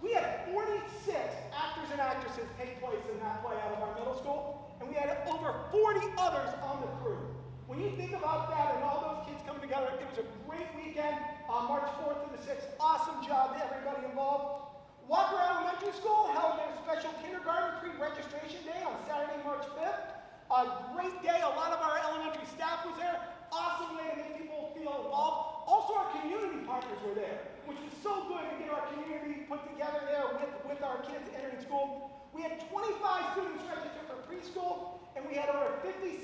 We had 46 actors and actresses take place in that play out of our middle school, and we had over 40 others on the crew. When you think about that and all those kids coming together, it was a great weekend on March 4th to the 6th. Awesome job to everybody involved. Walker Elementary School held their special kindergarten pre-registration day on Saturday, March 5th. A great day. A lot of our elementary staff was there. Awesome way to make people feel involved. Also, our community partners were there, which was so good to get our community put together there with our kids entering school. We had 25 students registered for preschool, and we had over 57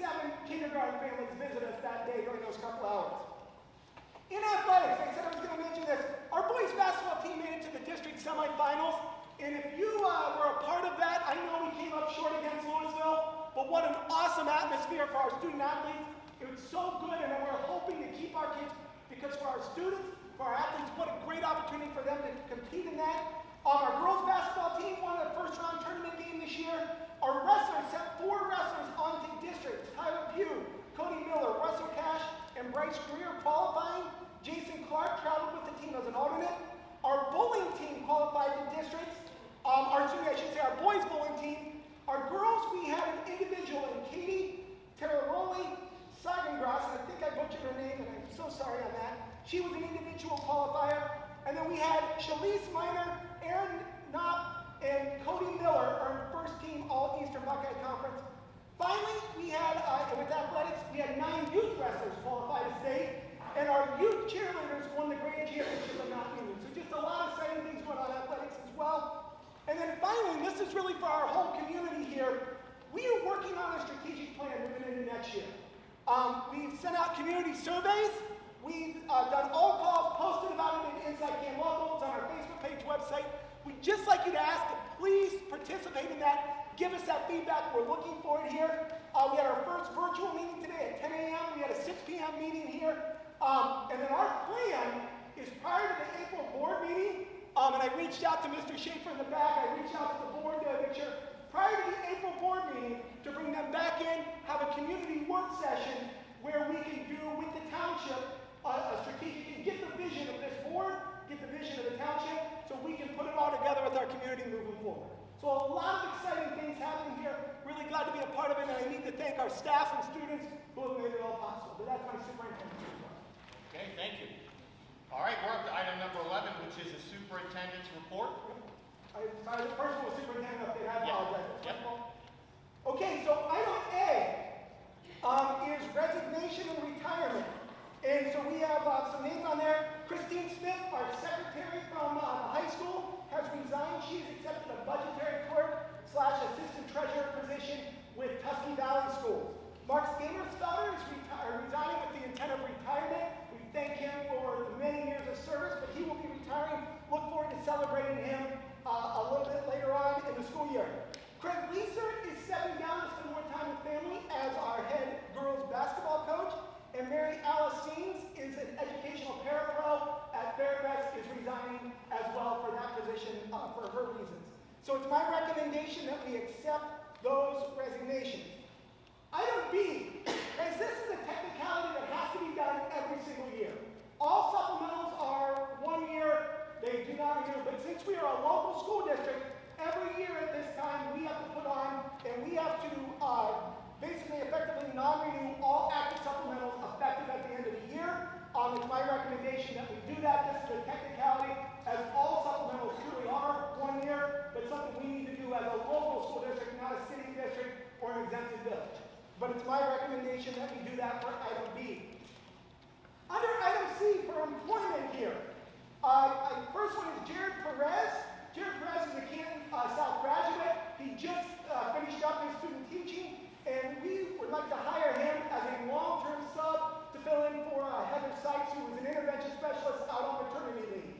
kindergarten families visit us that day during those couple hours. In athletics, I said I was going to mention this. Our boys basketball team made it to the district semifinals, and if you were a part of that, I know we came up short against Louisville, but what an awesome atmosphere for our student athletes. It was so good, and we're hoping to keep our kids, because for our students, for our athletes, what a great opportunity for them to compete in that. Our girls basketball team won their first round tournament game this year. Our wrestlers sent 4 wrestlers onto districts: Tyler Pugh, Cody Miller, Russell Cash, and Bryce Greer qualifying. Jason Clark traveled with the team as an alternate. Our bowling team qualified to districts. Our boys bowling team. Our girls, we had an individual in Katie Terraroli Sagengrass, and I think I butchered her name, and I'm so sorry on that. She was an individual qualifier. And then we had Shalise Miner, Aaron Knopp, and Cody Miller earned first team All-Eastern Buckeye Conference. Finally, we had, with athletics, we had 9 youth wrestlers qualify to state, and our youth cheerleaders won the grand championship of Mount Union. So just a lot of exciting things going on in athletics as well. And then finally, and this is really for our whole community here, we are working on a strategic plan moving into next year. We've sent out community surveys. We've done all calls, posted about it in Inside Cam Local. It's on our Facebook page, website. We'd just like you to ask to please participate in that. Give us that feedback. We're looking for it here. We had our first virtual meeting today at 10 a.m. We had a 6 p.m. meeting here. And then our plan is prior to the April board meeting, and I reached out to Mr. Schaefer in the back. I reached out to the board to make sure, prior to the April board meeting, to bring them back in, have a community work session where we can do with the township a strategic, and get the vision of this board, get the vision of the township, so we can put it all together with our community moving forward. So a lot of exciting things happening here. Really glad to be a part of it, and I need to thank our staff and students who have made it all possible. But that's my superintendent's report. Okay, thank you. All right, we're up to item number 11, which is the superintendent's report. Sorry, the first one was superintendent update. I apologize. Yep. Okay, so item A is resignation and retirement. And so we have some names on there. Christine Smith, our secretary from the high school, has resigned. She has accepted a budgetary clerk / assistant treasurer position with Tusky Valley Schools. Mark Skamer's is resigning with the intent of retirement. We thank him for the many years of service, but he will be retiring. Look forward to celebrating him a little bit later on in the school year. Craig Leeser is stepping down to spend more time with family as our head girls basketball coach. And Mary Alice Seams is an educational parapro at Fairfax, is resigning as well for that position for her reasons. So it's my recommendation that we accept those resignations. Item B, as this is a technicality that has to be done every single year. All supplementals are 1 year, they do not renew, but since we are a local school district, every year at this time we have to put on, and we have to basically effectively non-renew all active supplementals effective at the end of the year. It's my recommendation that we do that. This is a technicality, as all supplementals truly are 1 year, but something we need to do as a local school district, not a city district or an exempted village. But it's my recommendation that we do that for item B. Under item C employment here. First one is Jared Perez. Jared Perez is a Canton South graduate. He just finished up his student teaching, and we would like to hire him as a long-term sub to fill in for Heather Sykes, who was an intervention specialist out on maternity leave.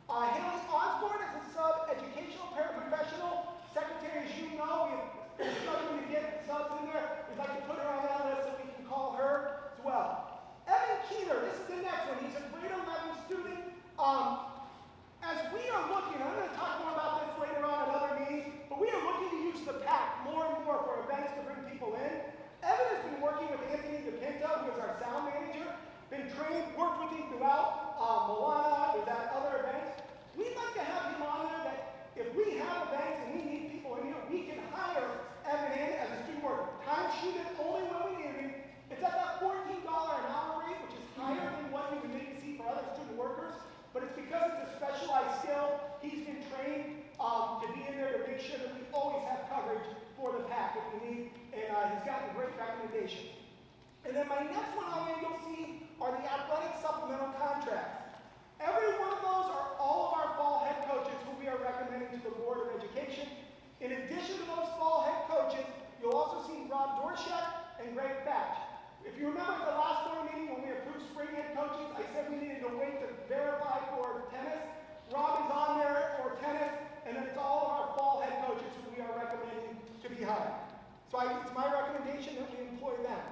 Haley Osborne is a sub-educational paraprofessional. Secretary, as you know, we're struggling to get subs in there. We'd like to put her on that list so we can call her as well. Evan Keener, this is the next one. He's a grade 11 student. As we are looking, I'm going to talk more about this later on at other meetings, but we are looking to use the PAC more and more for events to bring people in. Evan has been working with Anthony DePinto, who is our sound manager, been trained, worked with him throughout Moana, was at other events. We'd like to have him on there that if we have events and we need people in here, we can hire Evan in as a student worker. Time sheeted only when we need him. It's at that $14 an hour rate, which is higher than what you would maybe see for other student workers, but it's because it's a specialized skill. He's been trained to be in there to make sure that we always have coverage for the PAC if we need, and he's gotten great recommendations. And then my next one on there you'll see are the athletic supplemental contracts. Every one of those are all of our fall head coaches who we are recommending to the Board of Education. In addition to those fall head coaches, you'll also see Rob Dorshak and Greg Thatch. If you remember at the last board meeting when we approved spring head coaches, I said we needed to wait to verify for tennis. Rob is on there for tennis, and then it's all of our fall head coaches who we are recommending to be hired. So it's my recommendation that we employ them,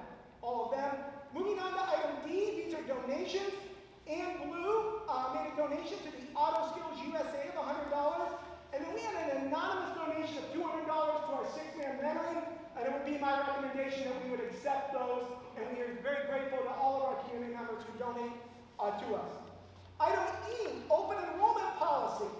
all of them. Moving on to item D, these are donations. Ann Blue made a donation to the Auto Skills USA of $100, and then we had an anonymous donation of $200 to our 6-man mentoring, and it would be my recommendation that we would accept those, and we are very grateful to all of our community members who donate to us. Item E, open enrollment policy.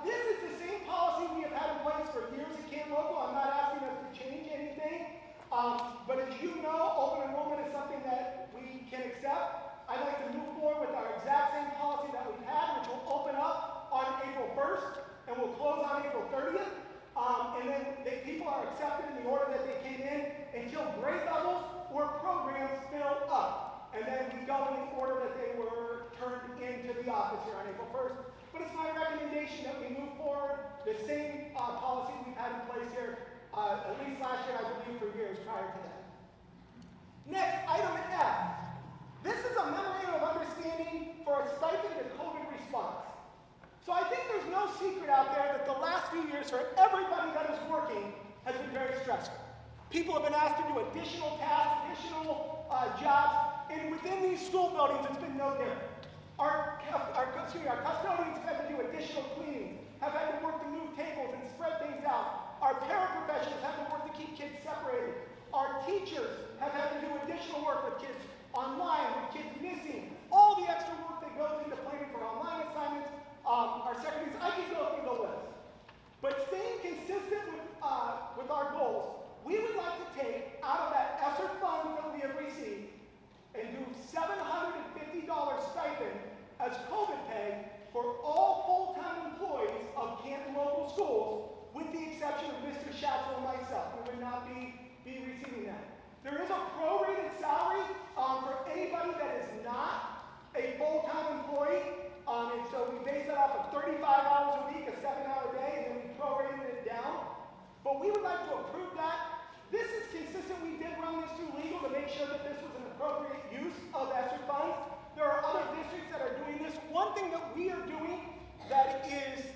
This is the same policy we have had in place for years at Camp Local. I'm not asking us to change anything, but as you know, open enrollment is something that we can accept. I'd like to move forward with our exact same policy that we've had, which will open up on April 1st and will close on April 30th. And then people are accepted in the order that they came in until grade levels or programs fill up. And then we go in the order that they were turned into the office here on April 1st. But it's my recommendation that we move forward the same policy we've had in place here, at least last year, I believe, for years prior to that. Next, item F. This is a memorandum of understanding for a stipend to COVID response. So I think there's no secret out there that the last few years for everybody that is working has been very stressful. People have been asked to do additional tasks, additional jobs, and within these school buildings it's been no different. Our custodians have had to do additional cleaning, have had to work to move tables and spread things out. Our paraprofessionals have to work to keep kids separated. Our teachers have had to do additional work with kids online, with kids missing, all the extra work that goes into planning for online assignments. Our secretaries, I can go through the list. But staying consistent with our goals, we would like to take out of that ESSER fund that we have received and do $750 stipend as COVID pay for all full-time employees of Canton local schools, with the exception of Mr. Schatzel and myself. We would not be receiving that. There is a prorated salary for anybody that is not a full-time employee, and so we base that off of 35 hours a week, a 7-hour day, and then we prorated it down. But we would like to approve that. This is consistent. We did run this through legal to make sure that this was an appropriate use of ESSER funds. There are other districts that are doing this. One thing that we are doing that is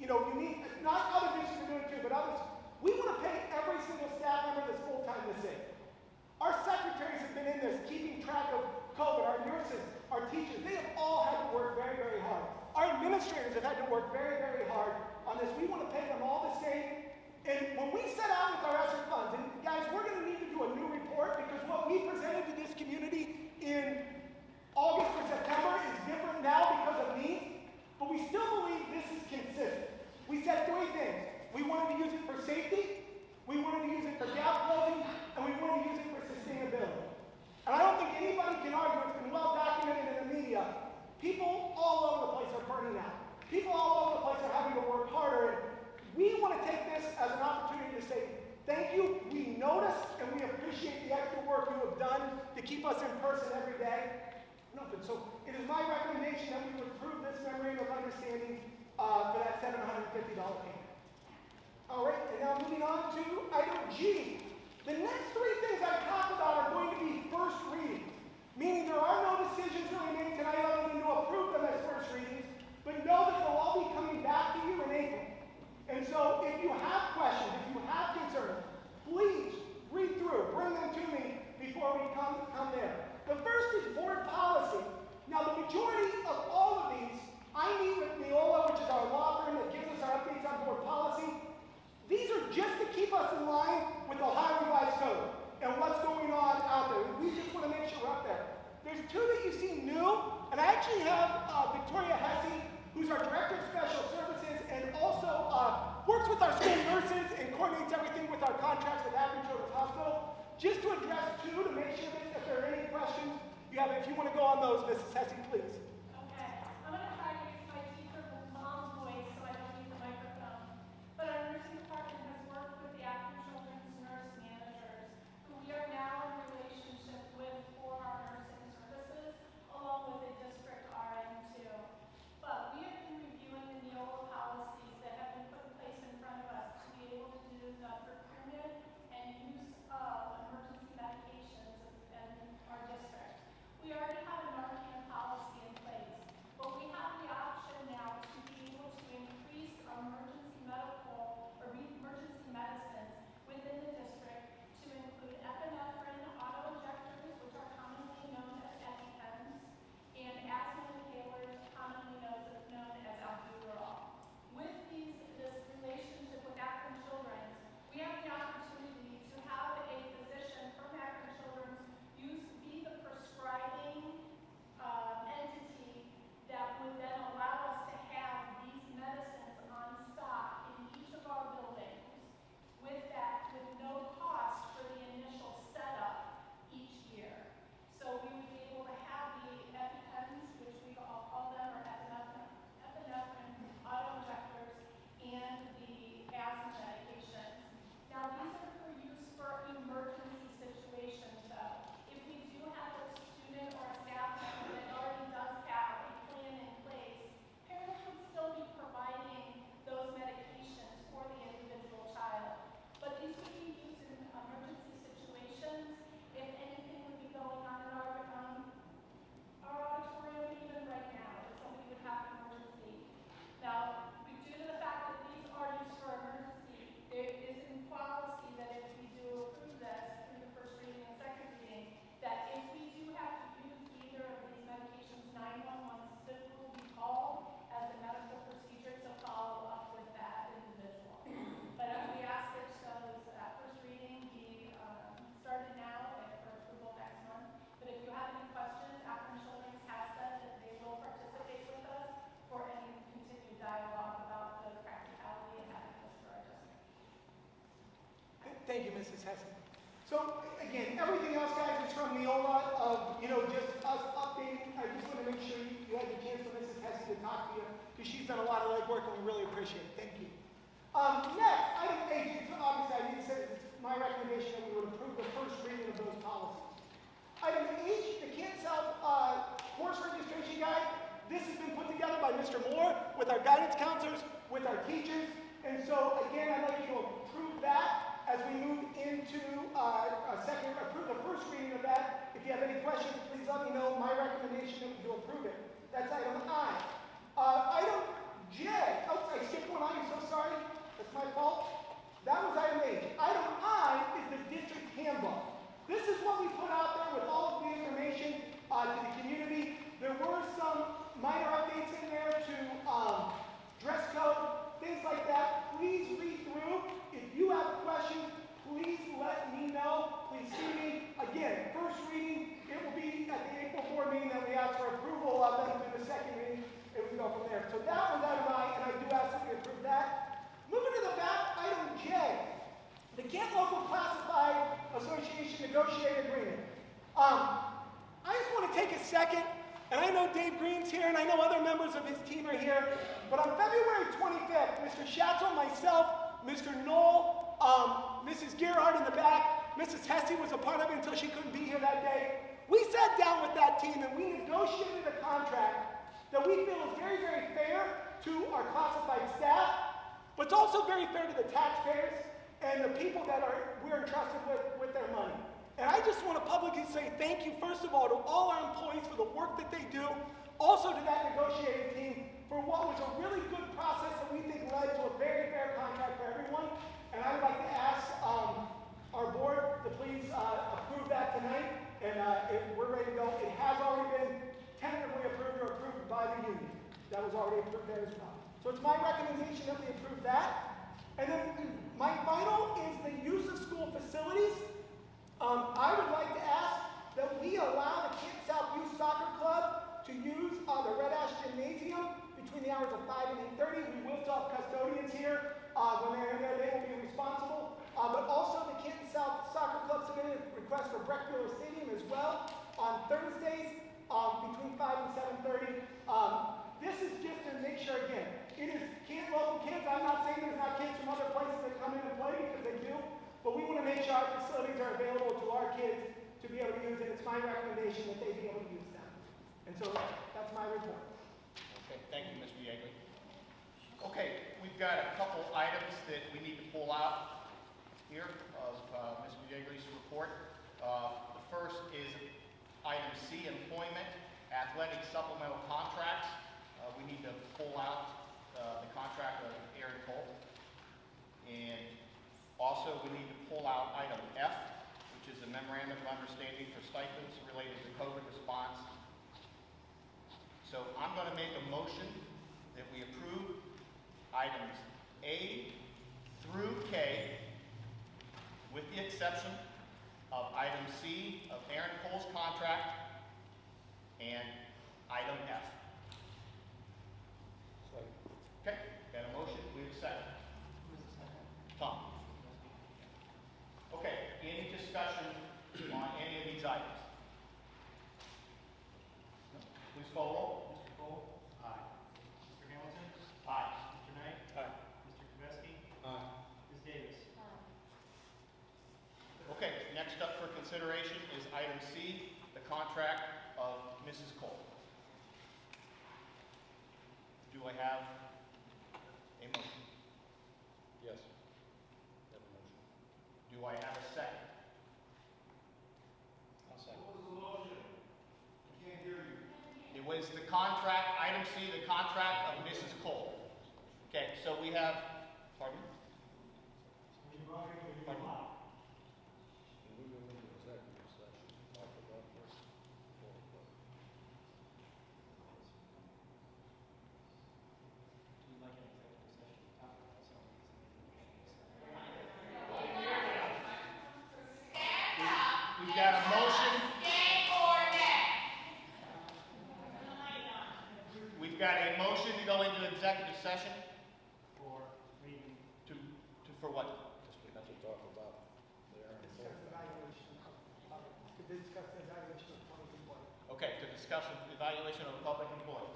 unique, not other districts are doing too, but others, we want to pay every single staff member that's full-time the same. Our secretaries have been in this, keeping track of COVID, our nurses, our teachers, they have all had to work very, very hard. Our administrators have had to work very, very hard on this. We want to pay them all the same. And when we set out with our ESSER funds, and guys, we're going to need to do a new report because what we presented to this community in August or September is different now because of needs, but we still believe this is consistent. We said 3 things. We wanted to use it for safety, we wanted to use it for gap closing, and we wanted to use it for sustainability. And I don't think anybody can argue, it's been well documented in the media, people all over the place are burning out. People all over the place are having to work harder. And we want to take this as an opportunity to say, thank you, we notice and we appreciate the extra work you have done to keep us in person every day. Nothing. So it is my recommendation that we would approve this memorandum of understanding for that $750 payment. All right, and now moving on to item G. The next three things I talked about are going to be first readings, meaning there are no decisions really made tonight other than to approve them as first readings, but know that they'll all be coming back to you in April. And so if you have questions, if you have concerns, please read through, bring them to me before we come there. The first is board policy. Now the majority of all of these, I meet with Neola, which is our law firm that gives us our updates on board policy. These are just to keep us in line with the Ohio Revised Code and what's going on out there. We just want to make sure we're up there. There's two that you see new, and I actually have Victoria Hesse, who's our Director of Special Services and also works with our school nurses and coordinates everything with our contracts with Akron Children's Hospital. Just to address two, to make sure that if there are any questions you have, if you want to go on those, Mrs. Hesse, please. Okay, I'm going to try to use my teacher mom's voice so I don't need the microphone. But our nursing department has worked with the Acton Children's nurse managers, who we are now in relationship with for our nursing services, along with a district RN too. But we have been reviewing the Neola policies that have been put in place in front of us to be able to do the procurement and use of emergency medications in our district. We already have a Narcan policy in place, but we have the option now to be able to increase our emergency medical or emergency medicines within the district to include epinephrine, auto-injectors, which are commonly known as EpiPens, and asthma inhalers, commonly known as albuterol. With this relationship with Akron Children's, we have the opportunity to have a physician from Akron Children's be the prescribing entity that would then allow us to have these medicines on stock in each of our buildings. With that, with no cost for the initial setup each year. So we would be able to have the EpiPens, which we all call them, or epinephrine, auto-injectors, and the asthma medications. Now these are for use for emergency situations though. If we do have a student or a staff member that already does have a plan in place, parents would still be providing those medications for the individual child. But these would be used in emergency situations if anything would be going on in our auditorium even right now, if somebody would have an emergency. Now, due to the fact that these are used for emergency, there is in policy that if we do approve this through the first reading and second reading, that if we do have to use either of these medications, 911 still will be called as a medical procedure to follow up with that individual. But we ask that first reading be started now and for approval next month. But if you have any questions, Akron Children's has said that they will participate with us for any continued dialogue about the practicality of having this for our district. Thank you, Mrs. Hesse. So again, everything else, guys, is from Neola of, just us updating. I just want to make sure you had the chance for Mrs. Hesse to talk to you because she's done a lot of legwork and we really appreciate it. Thank you. Next, item H, obviously I didn't say it's my recommendation that we would approve the first reading of those policies. Item H, the Canton South course registration guide. This has been put together by Mr. Moore with our guidance counselors, with our teachers. And so again, I'd like you to approve that as we move into approve the first reading of that. If you have any questions, please let me know. My recommendation is to approve it. That's item I. Item J. Oh, I skipped one item, so sorry. That's my fault. That was item H. Item I is the district handbook. This is what we put out there with all of the information to the community. There were some minor updates in there to dress code, things like that. Please read through. If you have questions, please let me know. Please see me. Again, first reading, it will be at the April board meeting that we ask for approval of them through the second reading, and we go from there. So that was item I, and I do ask that we approve that. Moving to the back, item J, the Canton Local Classified Association Negotiated Agreement. I just want to take a second, and I know Dave Green's here, and I know other members of his team are here, but on February 25th, Mr. Schatzel, myself, Mr. Knoll, Mrs. Gerhardt in the back, Mrs. Hesse was a part of it until she couldn't be here that day. We sat down with that team and we negotiated a contract that we feel is very, very fair to our classified staff, but it's also very fair to the taxpayers and the people that we're entrusted with their money. And I just want to publicly say thank you, first of all, to all our employees for the work that they do, also to that negotiating team for what was a really good process that we think led to a very fair contract for everyone. And I would like to ask our board to please approve that tonight, and we're ready to go. It has already been tentatively approved or approved by the union. That was already approved there as well. So it's my recommendation that we approve that. And then my final is the use of school facilities. I would like to ask that we allow the Canton South Youth Soccer Club to use the Red Ash Gymnasium between the hours of 5 and 8:30. We will still have custodians here. When they're in there, they will be responsible. But also the Canton South Soccer Club submitted a request for Breckville Stadium as well on Thursdays between 5 and 7:30. This is just to make sure, again, it is local kids. I'm not saying there's not kids from other places that come in and play, because they do. But we want to make sure our facilities are available to our kids to be able to use it. It's my recommendation that they be able to use them. And so that's my report. Okay, thank you, Mr. Yeagley. Okay, we've got a couple items that we need to pull out here of Mr. Yeagley's report. The first is item C, employment, athletic supplemental contracts. We need to pull out the contract of Aaron Cole. And also we need to pull out item F, which is a memorandum of understanding for stipends related to COVID response. So I'm going to make a motion that we approve items A through K, with the exception of item C of Aaron Cole's contract and item F. Okay, got a motion, we have a second. Tom. Okay, any discussion on any of these items? No? Please call roll. Mr. Cole? Aye. Mr. Hamilton? Aye. Mr. Knight? Aye. Mr. Kavesky? Aye. Ms. Davis? Okay, next up for consideration is item C, the contract of Mrs. Cole. Do I have a motion? Yes. Have a motion. Do I have a second? I'll second. It was the contract, item C, the contract of Mrs. Cole. Okay, so we have, pardon? Pardon? Can we go into executive session, talk about this? We've got a motion. We've got a motion to go into executive session For reading. for what? Not to talk about the Aaron Cole. To discuss the evaluation of public employee. Okay, to discuss the evaluation of a public employee.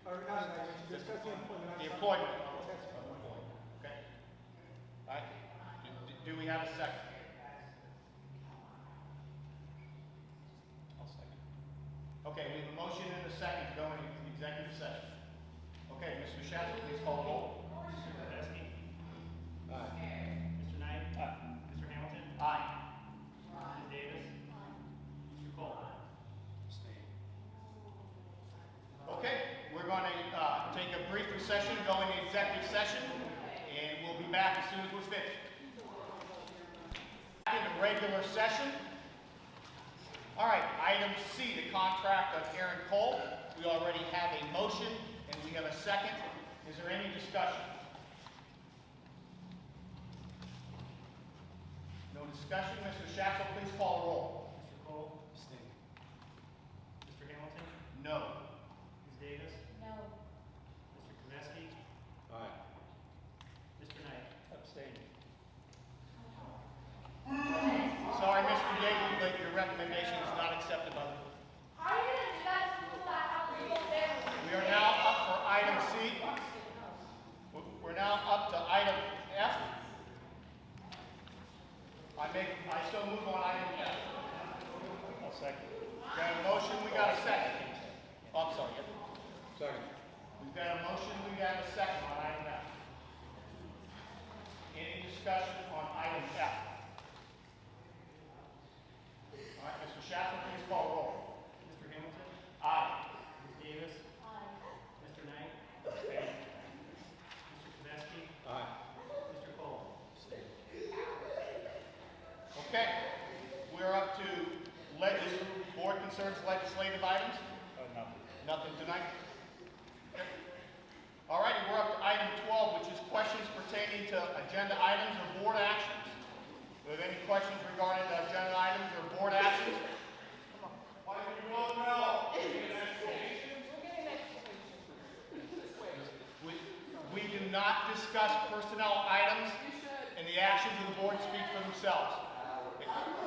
Or not evaluation, discuss the employment. The employment of an employee. Okay. All right. Do we have a second? I'll second. Okay, we have a motion and a second to go into executive session. Okay, Mr. Shadid, please call the roll. Mr. Kavesky? Aye. Mr. Knight? Mr. Hamilton? Aye. Ms. Davis? Mr. Cole? Okay, we're going to take a brief recession, go into executive session, and we'll be back as soon as we're finished. Back into regular session. All right, item C, the contract of Aaron Cole. We already have a motion, and we have a second. Is there any discussion? No discussion. Mr. Shackle, please call the roll. Mr. Cole? Mr. Hamilton? No. Ms. Davis? No. Mr. Kavesky? Aye. Mr. Knight? Abstain. Sorry, Mr. Yeagley, but your recommendation is not accepted by the board. We are now up for item C. We're now up to item F. I so move on item F. discussion on item F? All right, Mr. Shaffer, please call roll. Mr. Hamilton? Aye. Ms. Davis? Mr. Knight? Mr. Tedeschi? Aye. Mr. Cole? Okay, we're up to board concerns legislative items. Nothing tonight? All righty, we're up to item 12, which is questions pertaining to agenda items or board actions. Do we have any questions regarding the agenda items or board actions? Why don't you vote no? We do not discuss personnel items, and the actions of the board speak for themselves.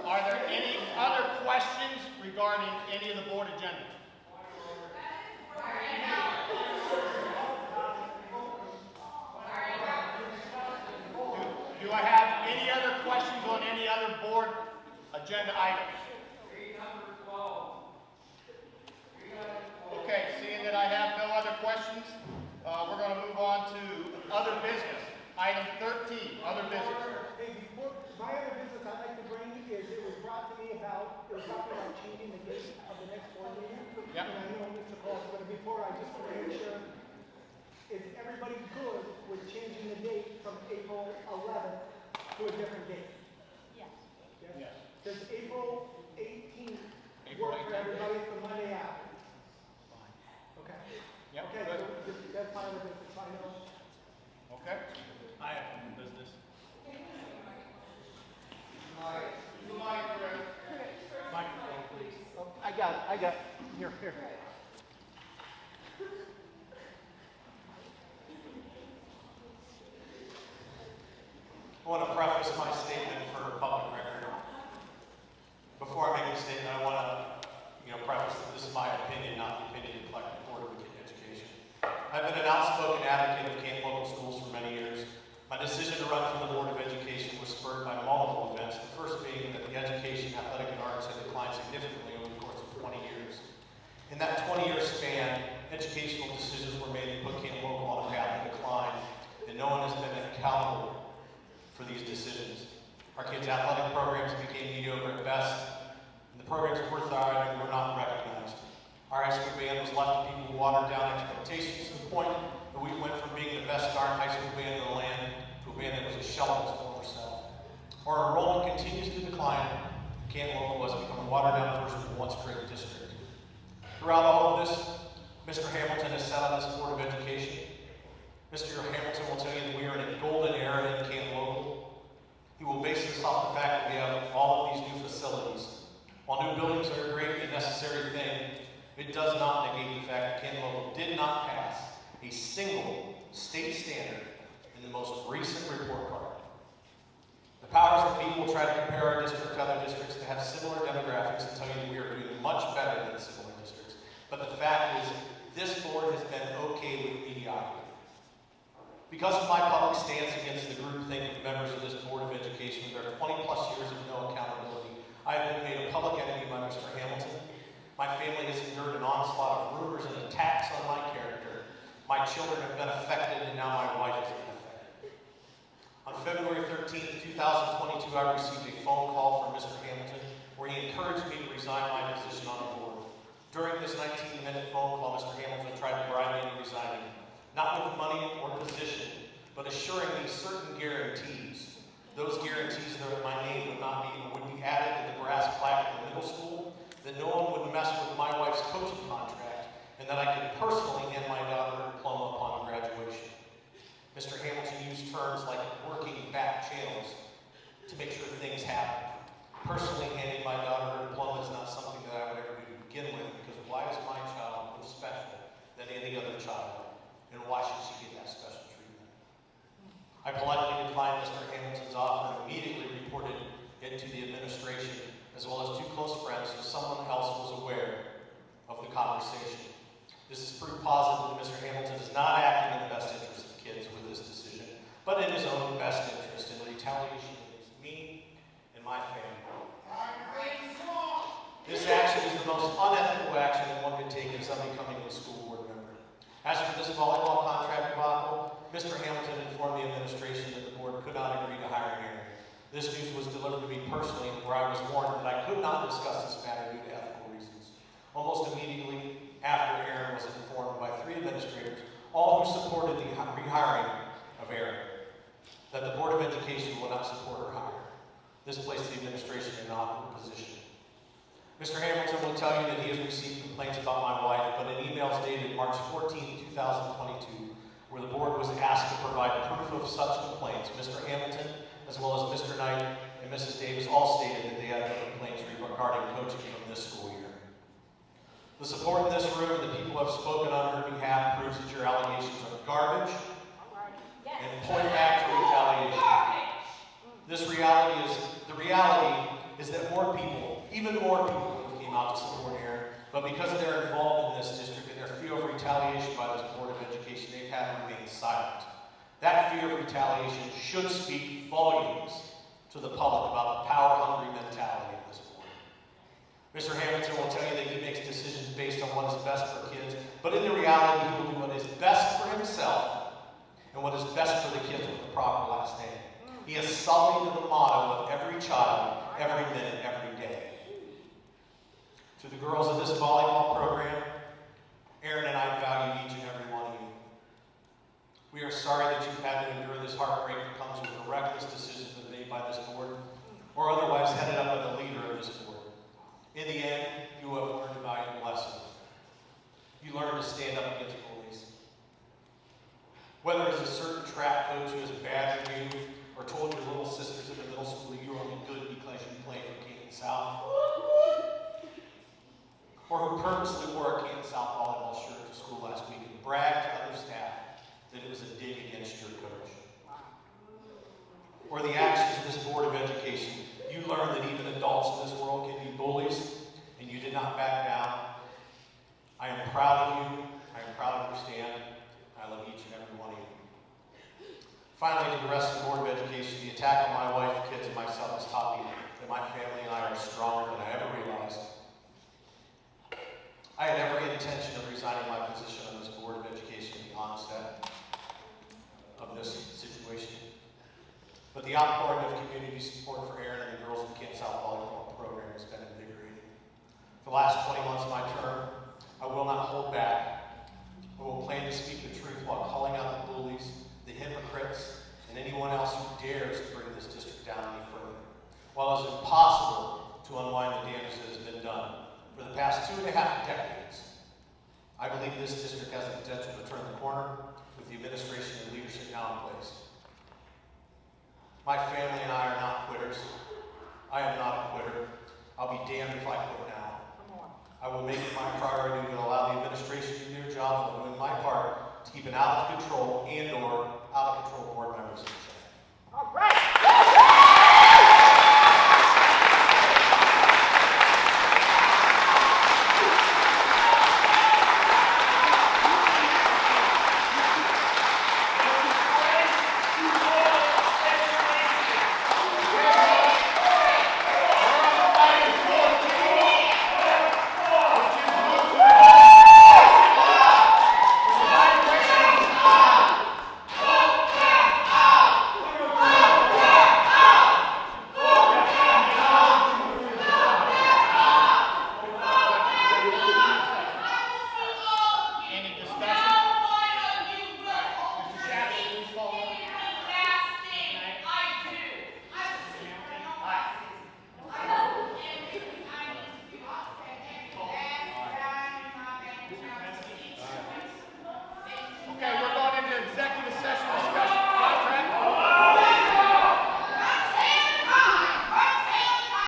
Are there any other questions regarding any of the board agendas? Do I have any other questions on any other board agenda items? Okay, seeing that I have no other questions, we're going to move on to other business. Item 13, other business. Hey, before, my other business I'd like to bring is it was brought to me about, changing the date of the next board meeting. Yep. And I know Mr. Cole's going to be before, I just want to make sure, is everybody good with changing the date from April 11th to a different date? Yes. Yes. Does April 18th April work for 18th. everybody for Monday after? Okay. Yep, Okay, good. so that's my other business, I know. Okay. I have some business. Microphone, please. Oh, I got it, here. I want to preface my statement for public record. Before I make a statement, I want to, preface that this is my opinion, not the opinion of the collective board of education. I've been an outspoken advocate of Canton local schools for many years. My decision to run for the Board of Education was spurred by multiple events, the first being that the education, athletic, and arts had declined significantly over the course of 20 years. In that 20-year span, educational decisions were made to put Canton local on a path of decline, and no one has been accountable for these decisions. Our kids' athletic programs became mediocre at best, and the programs that were thriving were not recognized. Our high school band was left to people who watered down expectations to the point that we went from being the best darn high school band in the land to a band that was a shell of its former self. Our enrollment continues to decline. Canton local has become a watered down version of the once great district. Throughout all of this, Mr. Hamilton has sat on this Board of Education. Mr. Hamilton will tell you that we are in a golden era in Canton local. He will base this off the fact that we have all of these new facilities. While new buildings are a great and necessary thing, it does not negate the fact that Canton local did not pass a single state standard in the most recent report card. The powers that be will try to compare our district to other districts that have similar demographics and tell you that we are doing much better than similar districts. But the fact is, this board has been okay with mediocrity. Because of my public stance against the groupthink of members of this Board of Education with their 20+ years of no accountability, I have been made a public enemy by Mr. Hamilton. My family has endured an onslaught of rumors and attacks on my character. My children have been affected, and now my wife has been affected. On February 13th, 2022, I received a phone call from Mr. Hamilton where he encouraged me to resign my position on the board. During this 19-minute phone call, Mr. Hamilton tried to bribe me into resigning, not with money or position, but assuring me certain guarantees. Those guarantees that my name would be added to the brass plaque at the middle school, that no one would mess with my wife's coaching contract, and that I could personally hand my daughter her diploma upon graduation. Mr. Hamilton used terms like working back channels to make sure things happen. Personally handing my daughter her diploma is not something that I would ever do to begin with, because why is my child more special than any other child, and why should she get that special treatment? I politely declined Mr. Hamilton's offer and immediately reported it to the administration, as well as 2 close friends, so someone else was aware of the conversation. This is proof positive that Mr. Hamilton is not acting in the best interest of kids with this decision, but in his own best interest in retaliation against me and my family. This action is the most unethical action that one could take as somebody becoming a school board member. As for this volleyball contract debacle, Mr. Hamilton informed the administration that the board could not agree to hire Aaron. This news was delivered to me personally, where I was warned that I could not discuss this matter due to ethical reasons. Almost immediately after Aaron was informed by 3 administrators, all who supported the rehiring of Aaron, that the Board of Education will not support her hire. This placed the administration in an awkward position. Mr. Hamilton will tell you that he has received complaints about my wife, but in emails dated March 14, 2022, where the board was asked to provide proof of such complaints, Mr. Hamilton, as well as Mr. Knight and Mrs. Davis, all stated that they had no complaints regarding coaching from this school year. The support in this room and the people who have spoken on her behalf proves that your allegations are garbage and point back to retaliation. The reality is that more people, even more people, came out to support Aaron, but because they're involved in this district and their fear of retaliation by this Board of Education, they've had to remain silent. That fear of retaliation should speak volumes to the public about the power-hungry mentality of this board. Mr. Hamilton will tell you that he makes decisions based on what is best for kids, but in the reality, he will do what is best for himself and what is best for the kids with the proper last name. He is sullied to the motto of every child, every minute, every day. To the girls of this volleyball program, Aaron and I value each and every one of you. We are sorry that you've had to endure this heartbreak that comes with the reckless decisions that are made by this board, or otherwise headed up by the leader of this board. In the end, you have learned a valuable lesson. You learn to stand up against bullies. Whether it's a certain track coach who has badgered you, or told your little sisters in the middle school that you're only good because you play for Canton South, or who purposely wore a Canton South volleyball shirt to school last week and bragged to other staff that it was a dig against your coach, or the actions of this Board of Education, you learn that even adults in this world can be bullies, and you did not back down. I am proud of you. I am proud of your stand. I love each and every one of you. Finally, to the rest of the Board of Education, the attack on my wife, kids, and myself has taught me that my family and I are stronger than I ever realized. I had every intention of resigning my position on this Board of Education at the onset of this situation. But the outpouring of community support for Aaron and the girls of the Canton South Volleyball program has been invigorating. For the last 20 months of my term, I will not hold back. I will plan to speak the truth while calling out the bullies, the hypocrites, and anyone else who dares to bring this district down any further. While it is impossible to unwind the damage that has been done for the past 2.5 decades, I believe this district has the potential to turn the corner with the administration and leadership now in place. My family and I are not quitters. I am not a quitter. I'll be damned if I quit now. I will make it my priority to allow the administration to do their job and doing my part to keep it out of control and/or